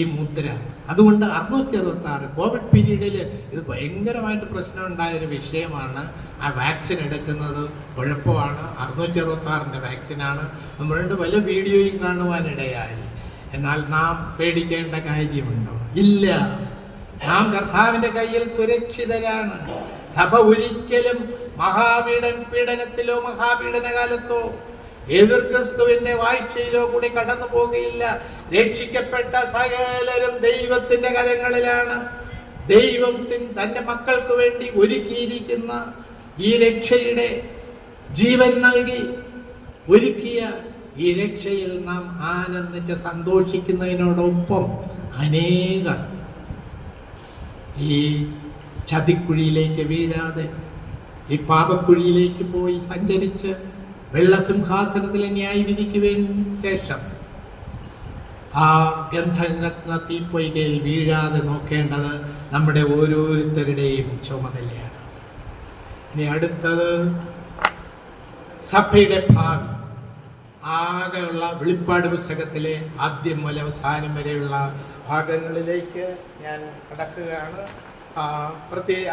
[SPEAKER 1] ഈ മുദ്ര. അതുകൊണ്ട് 666 കോവിഡ് പീരീഡിൽ ഇത് ഭയങ്കരമായിട്ട് പ്രശ്നം ഉണ്ടായൊരു വിഷയമാണ്. ആ വാക്സിൻ എടുക്കുന്നത് കുഴപ്പമാണ്. 666 വാക്സിനാണ്. നമ്മളുടെ പല വീഡിയോയും കാണുവാനിടയായി. എന്നാൽ നാം പേടിക്കേണ്ട കാര്യമുണ്ടോ? ഇല്ല. നാം കർത്താവിൻ്റെ കയ്യിൽ സുരക്ഷിതരാണ്. സഭ ഒരിക്കലും പീഡനത്തിലോ മഹാപീഡനകാലത്തോ എതിർ ക്രിസ്തുവിന്റെ വാഴ്ചയിലോ കൂടി കടന്നു പോകുകയില്ല. രക്ഷിക്കപ്പെട്ട സകലരും ദൈവത്തിന്റെ കരങ്ങളിലാണ്. ദൈവം തന്റെ മക്കൾക്ക് വേണ്ടി ഒരുക്കിയിരിക്കുന്ന ഈ രക്ഷയുടെ ജീവൻ നൽകി ഒരുക്കിയ ഈ രക്ഷയിൽ നാം ആനന്ദിച്ച് സന്തോഷിക്കുന്നതിനോടൊപ്പം അനേകർ ഈ ചതിക്കുഴിയിലേക്ക് വീഴാതെ, ഈ പാപക്കുഴിയിലേക്ക് പോയി സഞ്ചരിച്ച് വെള്ളസിംഹാസനത്തിലെ ന്യായവിധിക്ക് ശേഷം ആ ഗന്ധരത്ന തീപ്പൊയ്കയിൽ വീഴാതെ നോക്കേണ്ടത് നമ്മുടെ ഓരോരുത്തരുടെയും ചുമതലയാണ്. ഇനി അടുത്തത് സഭയുടെ ഭാവി. ആകെയുള്ള വെളിപ്പാട് പുസ്തകത്തിലെ ആദ്യം മുതൽ അവസാനം വരെയുള്ള ഭാഗങ്ങളിലേക്ക് ഞാൻ കടക്കുകയാണ്.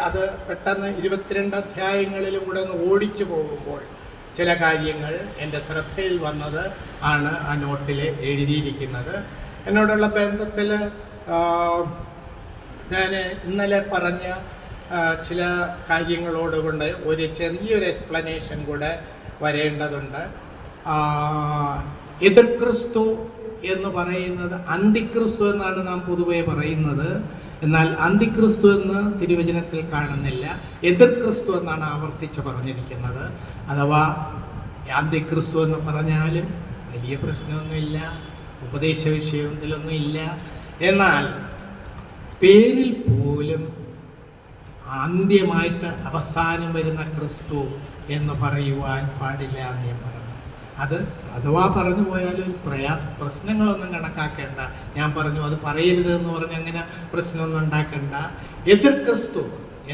[SPEAKER 1] അത് പെട്ടെന്ന് 22 അധ്യായങ്ങളിലും കൂടെ ഒന്ന് ഓടിച്ചു പോകുമ്പോൾ ചില കാര്യങ്ങൾ എൻ്റെ ശ്രദ്ധയിൽ വന്നത് ആണ് ആ നോട്ടിൽ എഴുതിയിരിക്കുന്നത്. എന്നോടുള്ള ബന്ധത്തിൽ ഞാൻ ഇന്നലെ പറഞ്ഞ ചില കാര്യങ്ങളോടുകൊണ്ട് ഒരു ചെറിയൊരു എക്സ്പ്ലനേഷൻ കൂടെ വരേണ്ടതുണ്ട്. എതിർ ക്രിസ്തു എന്ന് പറയുന്നത് അന്തിക്രിസ്തു എന്നാണ് നാം പൊതുവെ പറയുന്നത്. എന്നാൽ അന്തിക്രിസ്തു എന്ന് തിരുവചനത്തിൽ കാണുന്നില്ല. എതിർ ക്രിസ്തു എന്നാണ് ആവർത്തിച്ച് പറഞ്ഞിരിക്കുന്നത്. അഥവാ അന്തിക്രിസ്തു എന്ന് പറഞ്ഞാലും വലിയ പ്രശ്നമൊന്നുമില്ല, ഉപദേശ വിഷയത്തിലൊന്നും ഇല്ല. എന്നാൽ പേരിൽ പോലും അന്ത്യമായിട്ട് അവസാനം വരുന്ന ക്രിസ്തു എന്ന് പറയുവാൻ പാടില്ല എന്ന് ഞാൻ പറഞ്ഞു. അത് അഥവാ പറഞ്ഞു പോയാലും പ്രശ്നങ്ങളൊന്നും കണക്കാക്കേണ്ട. ഞാൻ പറഞ്ഞു അത് പറയരുത് എന്ന് പറഞ്ഞ് അങ്ങനെ പ്രശ്നമൊന്നും ഉണ്ടാക്കേണ്ട. എതിർ ക്രിസ്തു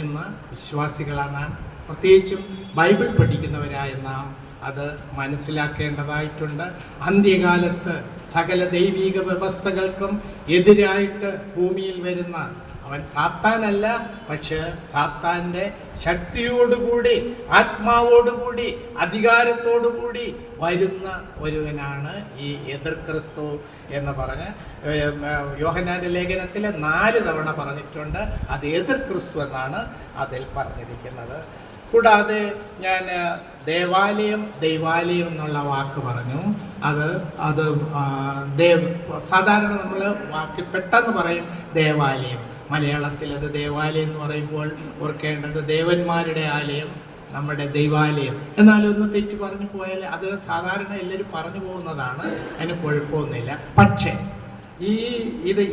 [SPEAKER 1] എന്ന വിശ്വാസികളാണ്, പ്രത്യേകിച്ചും ബൈബിൾ പഠിക്കുന്നവരായ നാം അത് മനസ്സിലാക്കേണ്ടതായിട്ടുണ്ട്. അന്ത്യകാലത്ത് സകല ദൈവിക വ്യവസ്ഥകൾക്കും എതിരായിട്ട് ഭൂമിയിൽ വരുന്ന അവൻ സാത്താനല്ല, പക്ഷെ സാത്താൻ്റെ ശക്തിയോടുകൂടി ആത്മാവോടുകൂടി അധികാരത്തോടുകൂടി വരുന്ന ഒരുവനാണ് ഈ എതിർ ക്രിസ്തു എന്ന് പറഞ്ഞ് യോഹന്നാന്റെ ലേഖനത്തിൽ 4 തവണ പറഞ്ഞിട്ടുണ്ട്. അത് എതിർ ക്രിസ്തു എന്നാണ് അതിൽ പറഞ്ഞിരിക്കുന്നത്. കൂടാതെ ഞാൻ ദൈവാലയം എന്നുള്ള വാക്ക് പറഞ്ഞു. അത് സാധാരണ നമ്മൾ വാക്ക് പെട്ടെന്ന് പറയും ദേവാലയം. മലയാളത്തിൽ അത് ദേവാലയം എന്ന് പറയുമ്പോൾ ഓർക്കേണ്ടത് ദേവന്മാരുടെ ആലയം, നമ്മുടെ ദൈവാലയം. എന്നാലും ഒന്ന് തെറ്റ് പറഞ്ഞു പോയാൽ അത് സാധാരണ എല്ലാവരും പറഞ്ഞു പോകുന്നതാണ്, അതിന് കുഴപ്പമൊന്നുമില്ല. പക്ഷേ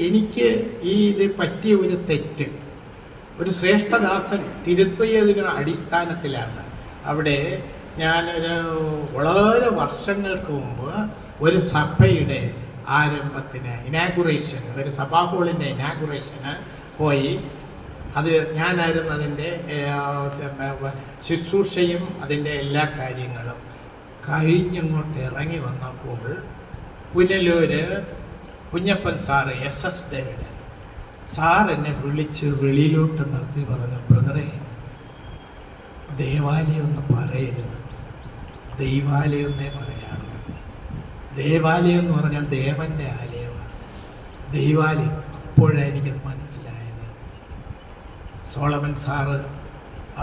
[SPEAKER 1] എനിക്ക് ഇത് പറ്റിയ ഒരു തെറ്റ് ഒരു ശ്രേഷ്ഠദാസൻ തിരുത്തിയതിന് അടിസ്ഥാനത്തിലാണ്. അവിടെ ഞാനൊരു വളരെ വർഷങ്ങൾക്ക് മുമ്പ് ഒരു സഭയുടെ ആരംഭത്തിന് ഇനാഗുറേഷൻ, ഒരു സഭാ ഹോളിൻ്റെ ഇനാഗുറേഷന് പോയി. അത് ഞാനായിരുന്നു അതിൻ്റെ ശുശ്രൂഷയും അതിൻ്റെ എല്ലാ കാര്യങ്ങളും. കഴിഞ്ഞങ്ങോട്ട് ഇറങ്ങി വന്നപ്പോൾ Punalur Kunjappan sir SS David sir എന്നെ വിളിച്ച് വെളിയിലോട്ട് നിർത്തി പറഞ്ഞു, ബ്രദറെ, ദേവാലയം ഒന്ന് പറയരുത്, ദൈവാലയം എന്നേ പറയാറുണ്ട്. ദേവാലയം എന്ന് പറഞ്ഞാൽ ദേവൻ്റെ ആലയമാണ്, ദൈവാലയം. അപ്പോഴാണ് എനിക്കത് മനസ്സിലായത്. സോളമൻ സാറ്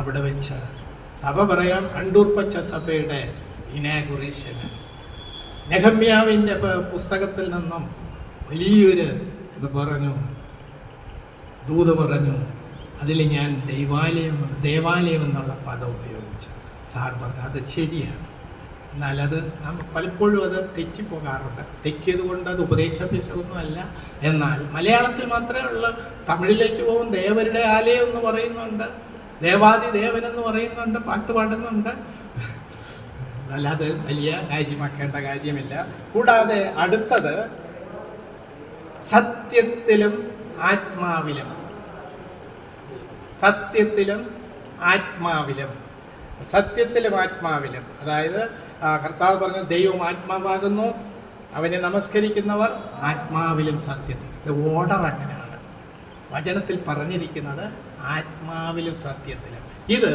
[SPEAKER 1] അവിടെ വെച്ച് സഭ പറയാം അണ്ടൂർ പച്ച സഭയുടെ ഇനാഗുറേഷന് നെഹമ്യാവിൻ്റെ പുസ്തകത്തിൽ നിന്നും വലിയൊരു ഇത് പറഞ്ഞു, ദൂത് പറഞ്ഞു. അതിൽ ഞാൻ ദേവാലയം എന്നുള്ള പദം ഉപയോഗിച്ചു. സാർ പറഞ്ഞു അത് ശരിയാണ്, എന്നാൽ അത് നമ്മൾ പലപ്പോഴും അത് തെറ്റിപ്പോകാറുണ്ട്. തെറ്റിയത് കൊണ്ട് അത് ഉപദേശിച്ചതൊന്നുമല്ല. എന്നാൽ മലയാളത്തിൽ മാത്രമേ ഉള്ളൂ. തമിഴിലേക്ക് പോകും ദേവരുടെ ആലയം എന്ന് പറയുന്നുണ്ട്, ദേവാദി ദേവൻ എന്ന് പറയുന്നുണ്ട്, പാട്ട് പാടുന്നുണ്ട്. അല്ലാതെ വലിയ കാര്യമാക്കേണ്ട കാര്യമില്ല. കൂടാതെ അടുത്തത് സത്യത്തിലും ആത്മാവിലും. സത്യത്തിലും ആത്മാവിലും. സത്യത്തിലും ആത്മാവിലും, അതായത് കർത്താവ് പറഞ്ഞ ദൈവം ആത്മാവാകുന്നു, അവനെ നമസ്കരിക്കുന്നവർ ആത്മാവിലും സത്യത്തിലും. ഓർഡർ അങ്ങനെയാണ് വചനത്തിൽ പറഞ്ഞിരിക്കുന്നത്, ആത്മാവിലും സത്യത്തിലും. ഇത്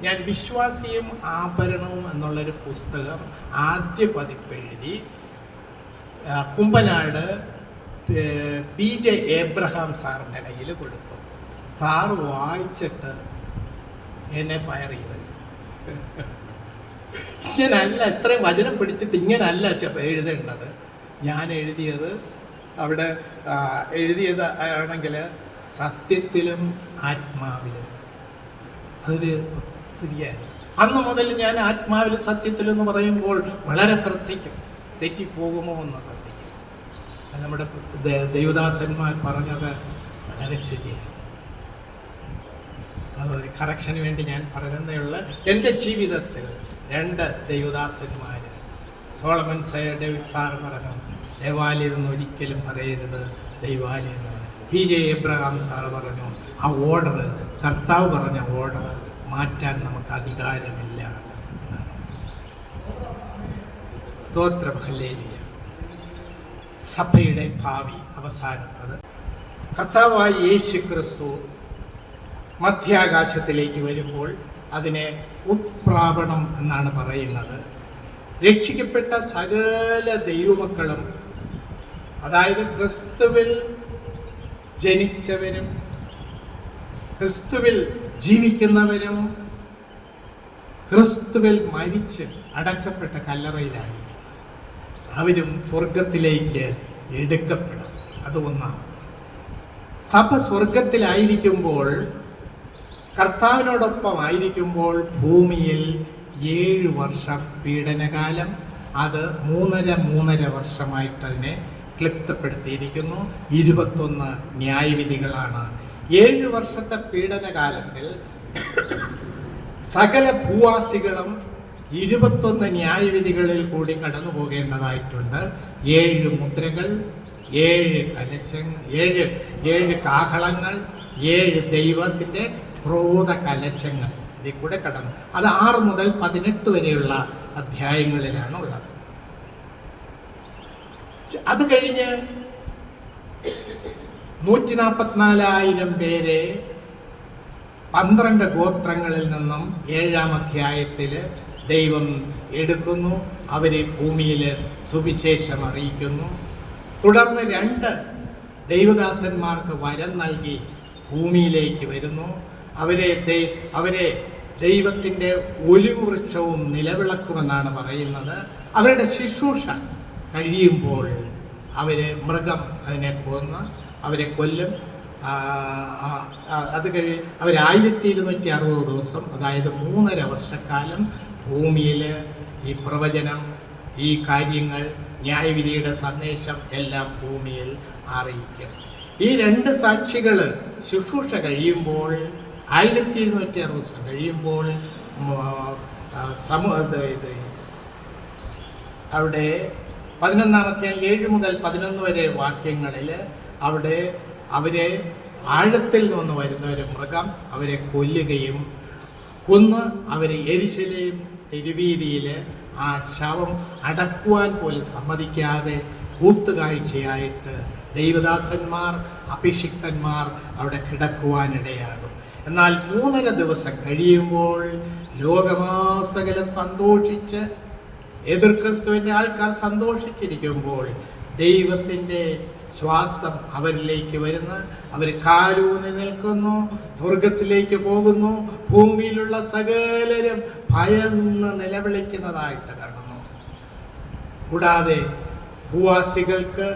[SPEAKER 1] ഞാൻ വിശ്വാസിയും ആഭരണവും എന്നുള്ളൊരു പുസ്തകം ആദ്യ പതിപ്പ് എഴുതി കുമ്പനാട് PJ ഏബ്രഹാം സാറിൻ്റെ കയ്യിൽ കൊടുത്തു. സാറ് വായിച്ചിട്ട് എന്നെ ഫയർ ചെയ്ത്. ഇങ്ങനല്ല, ഇത്രയും വചനം പിടിച്ചിട്ട് ഇങ്ങനല്ല എഴുതേണ്ടത്. ഞാൻ എഴുതിയത് അവിടെ എഴുതിയത് ആണെങ്കിൽ സത്യത്തിലും ആത്മാവിലും. അതൊരു ശരിയാണ്. അന്ന് മുതൽ ഞാൻ ആത്മാവിലും സത്യത്തിലും എന്ന് പറയുമ്പോൾ വളരെ ശ്രദ്ധിക്കും, തെറ്റിപ്പോകുമോ എന്ന് ശ്രദ്ധിക്കും. നമ്മുടെ ദേവദാസന്മാർ പറഞ്ഞത് വളരെ ശരിയാണ്. അതൊരു കറക്ഷന് വേണ്ടി ഞാൻ പറയുന്നതേ ഉള്ളൂ. എൻ്റെ ജീവിതത്തിൽ 2 ദൈവദാസന്മാർ, സോളമൻ ഡേവിഡ് സാർ പറഞ്ഞു ദേവാലയം എന്ന് ഒരിക്കലും പറയരുത്, ദൈവാലയം എന്ന് പറഞ്ഞു. PJ ഏബ്രഹാം സാർ പറഞ്ഞു ആ ഓർഡർ, കർത്താവ് പറഞ്ഞ ഓർഡർ മാറ്റാൻ നമുക്ക് അധികാരമില്ല. സ്തോത്രം, ഹല്ലേലൂയ. സഭയുടെ ഭാവി അവസാനത്തത് കർത്താവായ യേശു ക്രിസ്തു മധ്യാകാശത്തിലേക്ക് വരുമ്പോൾ അതിനെ ഉത്പ്രാപണം എന്നാണ് പറയുന്നത്. രക്ഷിക്കപ്പെട്ട സകല ദൈവമക്കളും, അതായത് ക്രിസ്തുവിൽ ജനിച്ചവരും ക്രിസ്തുവിൽ ജീവിക്കുന്നവരും ക്രിസ്തുവിൽ മരിച്ച് അടക്കപ്പെട്ട കല്ലറയിലായിരിക്കും. അവരും സ്വർഗത്തിലേക്ക് എടുക്കപ്പെടും. അത് ഒന്നാണ്. സഭ സ്വർഗത്തിലായിരിക്കുമ്പോൾ, കർത്താവിനോടൊപ്പം ആയിരിക്കുമ്പോൾ ഭൂമിയിൽ 7 വർഷം പീഡനകാലം, അത് 3.5 വർഷമായിട്ട് അതിനെ ക്ലിപ്തപ്പെടുത്തിയിരിക്കുന്നു. 21 ന്യായവിധികളാണ്. 7 വർഷത്തെ പീഡനകാലത്തിൽ സകല ഭൂവാസികളും 21 ന്യായവിധികളിൽ കൂടി കടന്നു പോകേണ്ടതായിട്ടുണ്ട്. 7 മുദ്രകൾ, 7 കലശങ്ങൾ, 7 കാഹളങ്ങൾ, 7 ദൈവത്തിൻ്റെ ക്രോധ കലശങ്ങൾ ഇതിൽ കൂടെ കടന്നു. അത് 6 മുതൽ 18 വരെയുള്ള അധ്യായങ്ങളിലാണ് ഉള്ളത്. അത് കഴിഞ്ഞ് 144,000 പേരെ 12 ഗോത്രങ്ങളിൽ നിന്നും 7-ാം അധ്യായത്തിൽ ദൈവം എടുക്കുന്നു. അവരെ ഭൂമിയിൽ സുവിശേഷം അറിയിക്കുന്നു. തുടർന്ന് 2 ദൈവദാസന്മാർക്ക് വരം നൽകി ഭൂമിയിലേക്ക് വരുന്നു. അവരെ ദൈവത്തിൻ്റെ ഒലിവ് വൃക്ഷവും നിലവിളക്കുമെന്നാണ് പറയുന്നത്. അവരുടെ ശുശ്രൂഷ കഴിയുമ്പോൾ മൃഗം അതിനെ അവരെ കൊല്ലും. അത് അവർ 1260 ദിവസം, അതായത് 3.5 വർഷക്കാലം ഭൂമിയിൽ ഈ പ്രവചനം, ഈ കാര്യങ്ങൾ, ന്യായവിധിയുടെ സന്ദേശം എല്ലാം ഭൂമിയിൽ അറിയിക്കും. ഈ 2 സാക്ഷികൾ ശുശ്രൂഷ കഴിയുമ്പോൾ 1260 ദിവസം കഴിയുമ്പോൾ അവിടെ 11-ാമത്തെ 7 മുതൽ 11 വരെ വാക്യങ്ങളിൽ അവിടെ അവരെ ആഴത്തിൽ നിന്ന് വരുന്ന ഒരു മൃഗം അവരെ കൊല്ലുകയും കൊന്ന് അവരെ യെരൂശലേം തെരുവീതിയിൽ ആ ശവം അടക്കുവാൻ പോലും സമ്മതിക്കാതെ കൂത്തുകാഴ്ചയായിട്ട് ദൈവദാസന്മാർ, അഭിഷിക്തന്മാർ അവിടെ കിടക്കുവാനിടയാകും. എന്നാൽ 3.5 ദിവസം കഴിയുമ്പോൾ ലോകമാസകലം സന്തോഷിച്ച്, എതിർ ക്രിസ്തുവിൻ്റെ ആൾക്കാർ സന്തോഷിച്ചിരിക്കുമ്പോൾ ദൈവത്തിൻ്റെ ശ്വാസം അവരിലേക്ക് വരുന്നു. അവർ കാലൂന്നി നിൽക്കുന്നു, സ്വർഗത്തിലേക്ക് പോകുന്നു. ഭൂമിയിലുള്ള സകലരും ഭയന്ന് നിലവിളിക്കുന്നതായിട്ട് കാണുന്നു. കൂടാതെ ഭൂവാസികൾക്ക്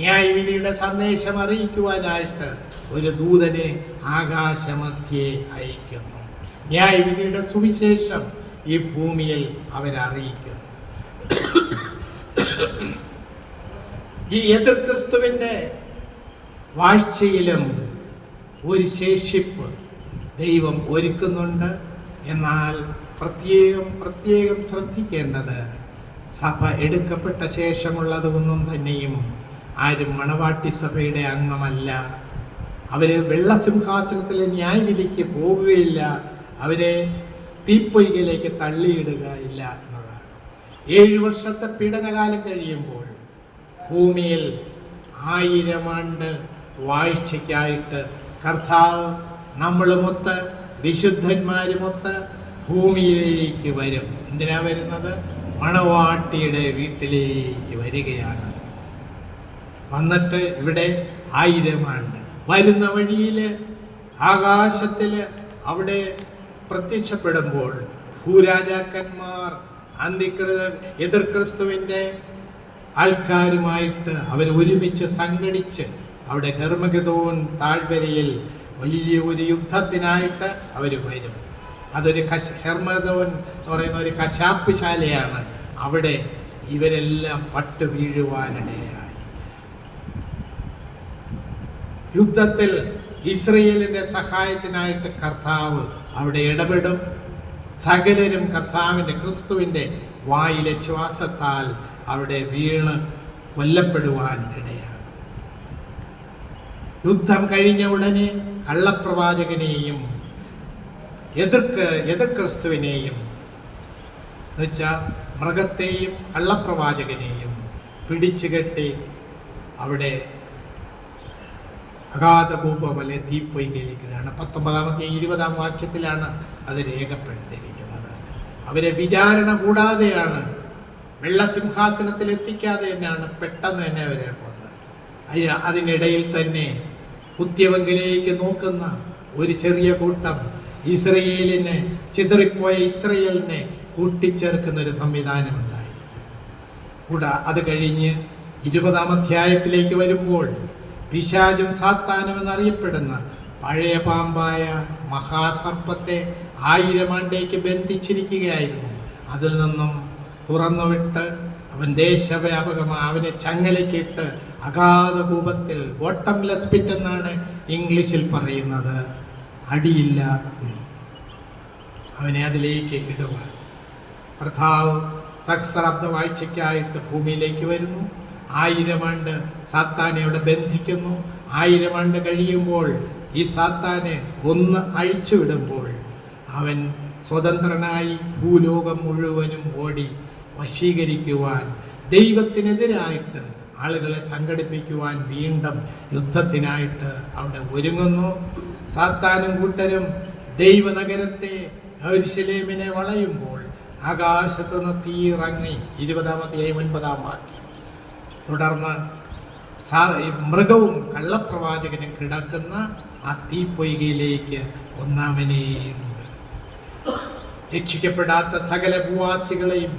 [SPEAKER 1] ന്യായവിധിയുടെ സന്ദേശം അറിയിക്കുവാനായിട്ട് ഒരു ദൂതനെ ആകാശമധ്യേ അയക്കുന്നു. ന്യായവിധിയുടെ സുവിശേഷം ഈ ഭൂമിയിൽ അവരറിയിക്കുന്നു. ഈ എതിർ ക്രിസ്തുവിൻ്റെ വാഴ്ചയിലും ഒരു ശേഷിപ്പ് ദൈവം ഒരുക്കുന്നുണ്ട്. എന്നാൽ പ്രത്യേകം ശ്രദ്ധിക്കേണ്ടത്, സഭ എടുക്കപ്പെട്ട ശേഷമുള്ളതൊന്നും തന്നെയും ആരും മണവാട്ടി സഭയുടെ അംഗമല്ല. അവർ വെള്ളസിംഹാസനത്തിലെ ന്യായവിധിക്ക് പോകുകയില്ല. അവരെ തീപ്പൊയ്കയിലേക്ക് തള്ളിയിടുക ഇല്ല എന്നുള്ളതാണ്. 7 വർഷത്തെ പീഡനകാലം കഴിയുമ്പോൾ ഭൂമിയിൽ 1000 ആണ്ട് വാഴ്ചയ്ക്കായിട്ട് കർത്താവ് നമ്മളുമൊത്ത്, വിശുദ്ധന്മാരുമൊത്ത് ഭൂമിയിലേക്ക് വരും. എന്തിനാ വരുന്നത്? മണവാട്ടിയുടെ വീട്ടിലേക്ക് വരികയാണ്. വന്നിട്ട് ഇവിടെ 1000 ആണ്ട് വരുന്ന വഴിയിൽ ആകാശത്തിൽ അവിടെ പ്രത്യക്ഷപ്പെടുമ്പോൾ ഭൂരാജാക്കന്മാർ എതിർ ക്രിസ്തുവിൻ്റെ ആൾക്കാരുമായിട്ട് അവർ ഒരുമിച്ച് സംഘടിച്ച് അവിടെ ഹെർമഗദോൻ താഴ്വരയിൽ വലിയ ഒരു യുദ്ധത്തിനായിട്ട് അവർ വരും. അതൊരു ഹെർമഗദോൻ എന്ന് പറയുന്ന ഒരു കശാപ്പ് ശാലയാണ്. അവിടെ ഇവരെല്ലാം പട്ടു വീഴുവാനിടയായി. യുദ്ധത്തിൽ ഇസ്രയേലിന്റെ സഹായത്തിനായിട്ട് കർത്താവ് അവിടെ ഇടപെടും. സകലരും കർത്താവിൻ്റെ, ക്രിസ്തുവിൻ്റെ വായിലെ ശ്വാസത്താൽ അവിടെ വീണ് കൊല്ലപ്പെടുവാൻ ഇടയാകും. യുദ്ധം കഴിഞ്ഞ ഉടനെ കള്ളപ്രവാചകനെയും എതിർ ക്രിസ്തുവിനെയും എന്നുവെച്ചാൽ മൃഗത്തെയും കള്ളപ്രവാചകനെയും പിടിച്ചുകെട്ടി അവിടെ അഗാധകൂപമല്ലെ തീപ്പൊയ്കയിലേക്കാണ്. 19-ാമത്തെ 20-ാം വാക്യത്തിലാണ് അത് രേഖപ്പെടുത്തിയിരിക്കുന്നത്. അവരെ വിചാരണ കൂടാതെയാണ്, വെള്ളസിംഹാസനത്തിൽ എത്തിക്കാതെ തന്നെയാണ് പെട്ടെന്ന് തന്നെ അവരെ കൊന്നത്. അതിനിടയിൽ തന്നെ കുത്യവങ്കിലേക്ക് നോക്കുന്ന ഒരു ചെറിയ കൂട്ടം ഇസ്രയേലിനെ, ചിതറിപ്പോയ ഇസ്രയേലിനെ കൂട്ടിച്ചേർക്കുന്ന ഒരു സംവിധാനം ഉണ്ടായിരിക്കും. അത് കഴിഞ്ഞ് 20-ാം അധ്യായത്തിലേക്ക് വരുമ്പോൾ പിശാചും സാത്താനും എന്നറിയപ്പെടുന്ന പഴയ പാമ്പായ മഹാസർപ്പത്തെ 1000 ആണ്ടേക്ക് ബന്ധിച്ചിരിക്കുകയായിരുന്നു. അതിൽ നിന്നും തുറന്നുവിട്ട് അവൻ ദേശവ്യാപകമായി അവനെ ചങ്ങലയ്ക്കിട്ട് അഗാധകൂപത്തിൽ, ബോട്ടംലെസ് പിറ്റ് എന്നാണ് ഇംഗ്ലീഷിൽ പറയുന്നത്, അടിയില്ല കുഴി, അവനെ അതിലേക്ക് ഇടുക. കർത്താവ് സഹസ്രാബ്ദ വാഴ്ചയ്ക്കായിട്ട് ഭൂമിയിലേക്ക് വരുന്നു. 1000 ആണ്ട് സാത്താനെ അവിടെ ബന്ധിക്കുന്നു. 1000 ആണ്ട് കഴിയുമ്പോൾ ഈ സാത്താനെ ഒന്ന് അഴിച്ചുവിടുമ്പോൾ അവൻ സ്വതന്ത്രനായി ഭൂലോകം മുഴുവനും ഓടി വശീകരിക്കുവാൻ, ദൈവത്തിനെതിരായിട്ട് ആളുകളെ സംഘടിപ്പിക്കുവാൻ വീണ്ടും യുദ്ധത്തിനായിട്ട് അവിടെ ഒരുങ്ങുന്നു. സാത്താനും കൂട്ടരും ദൈവനഗരത്തെ യെരൂശലേമിനെ വളയുമ്പോൾ ആകാശത്തുനിന്ന് തീയിറങ്ങി. 20-ാമത്തെ 9-ാം വാക്യം. തുടർന്ന് മൃഗവും കള്ളപ്രവാചകനും കിടക്കുന്ന ആ തീപ്പൊയ്കയിലേക്ക് ഒന്നാമനെയും രക്ഷിക്കപ്പെടാത്ത സകല ഭൂവാസികളെയും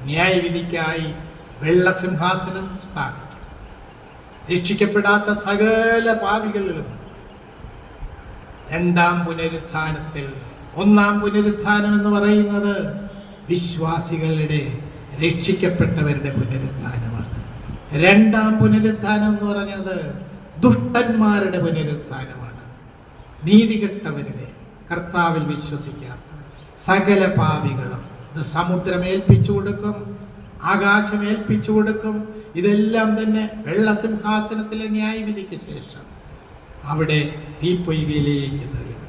[SPEAKER 1] ന്യായവിധിക്കായി വെള്ളസിംഹാസനം സ്ഥാപിക്കും. രക്ഷിക്കപ്പെടാത്ത സകല പാപികളിലും രണ്ടാം പുനരുത്ഥാനത്തിൽ, ഒന്നാം പുനരുത്ഥാനം എന്ന് പറയുന്നത് വിശ്വാസികളുടെ, രക്ഷിക്കപ്പെട്ടവരുടെ പുനരുത്ഥാനമാണ്. രണ്ടാം പുനരുത്ഥാനം എന്ന് പറഞ്ഞത് ദുഷ്ടന്മാരുടെ പുനരുത്ഥാനമാണ്. നീതികെട്ടവരുടെ, കർത്താവിൽ വിശ്വസിക്കാത്ത സകല പാപികളും ഇത് സമുദ്രം ഏൽപ്പിച്ചു കൊടുക്കും, ആകാശം ഏൽപ്പിച്ചു കൊടുക്കും. ഇതെല്ലാം തന്നെ വെള്ളസിംഹാസനത്തിലെ ന്യായവിധിക്ക് ശേഷം അവിടെ തീപ്പൊയ്കയിലേക്ക് തള്ളും.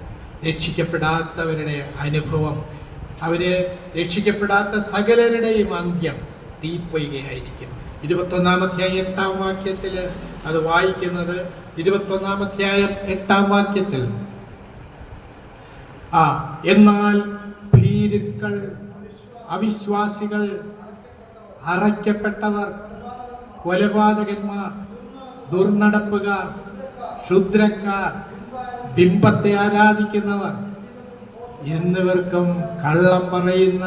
[SPEAKER 1] രക്ഷിക്കപ്പെടാത്തവരുടെ അനുഭവം, അവര് രക്ഷിക്കപ്പെടാത്ത സകലരുടെയും അന്ത്യം തീപ്പൊയ്കയായിരിക്കും. 21-ാം അധ്യായം 8-ാം വാക്യത്തിൽ അത് വായിക്കുന്നത്, 21-ാം അധ്യായം 8-ാം വാക്യത്തിൽ, എന്നാൽ ഭീരുക്കൾ, അവിശ്വാസികൾ, അറയ്ക്കപ്പെട്ടവർ, കൊലപാതകന്മാർ, ദുർനടപ്പുകാർ, ക്ഷുദ്രക്കാർ, ബിംബത്തെ ആരാധിക്കുന്നവർ എന്നിവർക്കും കള്ളം പറയുന്ന,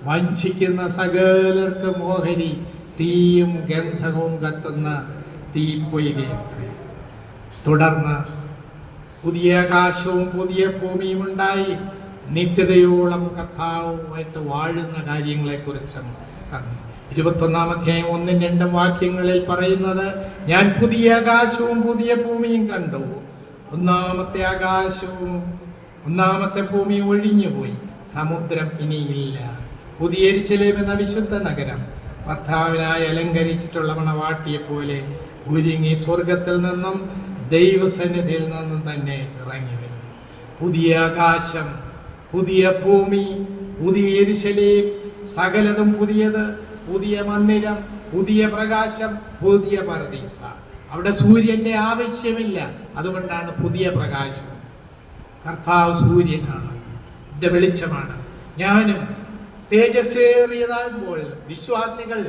[SPEAKER 1] വഞ്ചിക്കുന്ന സകലർക്കും ഓഹരി തീയും ഗന്ധകവും കത്തുന്ന തീപ്പൊയ്കയത്രേ. തുടർന്ന് പുതിയ ആകാശവും പുതിയ ഭൂമിയും ഉണ്ടായി നിത്യതയോളം കഥാവുമായിട്ട് വാഴുന്ന കാര്യങ്ങളെക്കുറിച്ചും പറഞ്ഞു. 21-ാം അധ്യായം 1-2 വാക്യങ്ങളിൽ പറയുന്നത്, ഞാൻ പുതിയ ആകാശവും പുതിയ ഭൂമിയും കണ്ടു. ഒന്നാമത്തെ ആകാശവും ഒന്നാമത്തെ ഭൂമിയും ഒഴിഞ്ഞുപോയി, സമുദ്രം ഇനിയില്ല. പുതിയ യെരൂശലേം എന്ന വിശുദ്ധ നഗരം ഭർത്താവിനായി അലങ്കരിച്ചിട്ടുള്ള മണവാട്ടിയെ പോലെ ഒരുങ്ങി സ്വർഗത്തിൽ നിന്നും ദൈവസന്നിധിയിൽ നിന്നും തന്നെ ഇറങ്ങി വരുന്നു. പുതിയ ആകാശം, പുതിയ ഭൂമി, പുതിയ യെരൂശലേം, സകലതും പുതിയത്, പുതിയ മന്ദിരം, പുതിയ പ്രകാശം, പുതിയ പർദീസ. അവിടെ സൂര്യന്റെ ആവശ്യമില്ല, അതുകൊണ്ടാണ് പുതിയ പ്രകാശം. കർത്താവ് സൂര്യനാണ്, എൻ്റെ വെളിച്ചമാണ്. ഞാനും തേജസ്സേറിയതാകുമ്പോൾ വിശ്വാസികൾ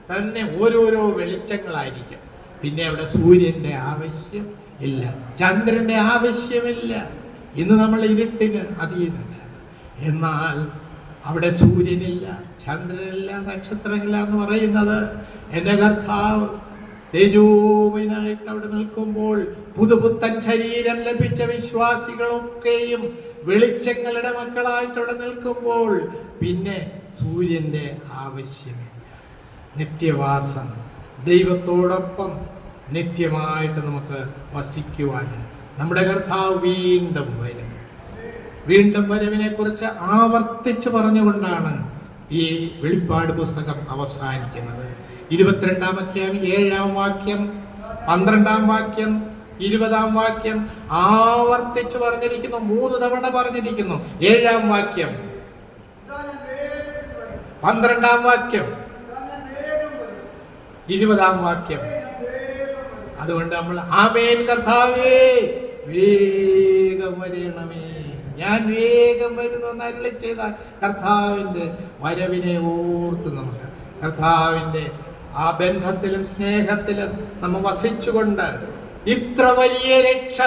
[SPEAKER 1] തന്നെ ഓരോരോ വെളിച്ചങ്ങളായിരിക്കും. പിന്നെ അവിടെ സൂര്യന്റെ ആവശ്യം ഇല്ല, ചന്ദ്രന്റെ ആവശ്യമില്ല. ഇന്ന് നമ്മൾ ഇരുട്ടിന് അധീനനാണ്. എന്നാൽ അവിടെ സൂര്യനില്ല, ചന്ദ്രനില്ല, നക്ഷത്രമില്ല എന്ന് പറയുന്നത് എൻ്റെ കർത്താവ് തേജോമയനായിട്ട് അവിടെ നിൽക്കുമ്പോൾ പുതുപുത്തൻ ശരീരം ലഭിച്ച വിശ്വാസികളൊക്കെയും വെളിച്ചങ്ങളുടെ മക്കളായിട്ട് അവിടെ നിൽക്കുമ്പോൾ പിന്നെ സൂര്യന്റെ ആവശ്യമില്ല. നിത്യവാസം, ദൈവത്തോടൊപ്പം നിത്യമായിട്ട് നമുക്ക് വസിക്കുവാൻ നമ്മുടെ കർത്താവ് വീണ്ടും വരും. വീണ്ടും വരവിനെ കുറിച്ച് ആവർത്തിച്ച് പറഞ്ഞുകൊണ്ടാണ് ഈ വെളിപ്പാട് പുസ്തകം അവസാനിക്കുന്നത്. 22-ാം അധ്യായം 7-ാം വാക്യം, 12-ാം വാക്യം, 20-ാം വാക്യം ആവർത്തിച്ച് പറഞ്ഞിരിക്കുന്നു. 3 തവണ പറഞ്ഞിരിക്കുന്നു. 7-ാം വാക്യം, 12-ാം വാക്യം, 20-ാം വാക്യം. അതുകൊണ്ട് നമ്മൾ ആമേൻ കർത്താവേ വേഗം വരണമേ, ഞാൻ വേഗം വരുന്നു എന്ന് അരുളി ചെയ്ത കർത്താവിന്റെ വരവിനെ ഓർത്ത് നമുക്ക് കർത്താവിന്റെ ആ ബന്ധത്തിലും സ്നേഹത്തിലും നമ്മൾ വസിച്ചുകൊണ്ട് ഇത്ര വലിയ രക്ഷ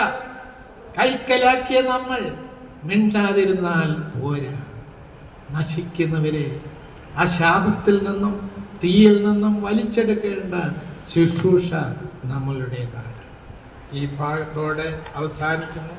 [SPEAKER 1] കൈക്കലാക്കിയ നമ്മൾ മിണ്ടാതിരുന്നാൽ പോരാ. നശിക്കുന്നവരെ ആ ശാപത്തിൽ നിന്നും തീയിൽ നിന്നും വലിച്ചെടുക്കേണ്ട ശുശ്രൂഷ നമ്മളുടേതാണ്. ഈ ഭാഗത്തോടെ അവസാനിക്കുന്നു.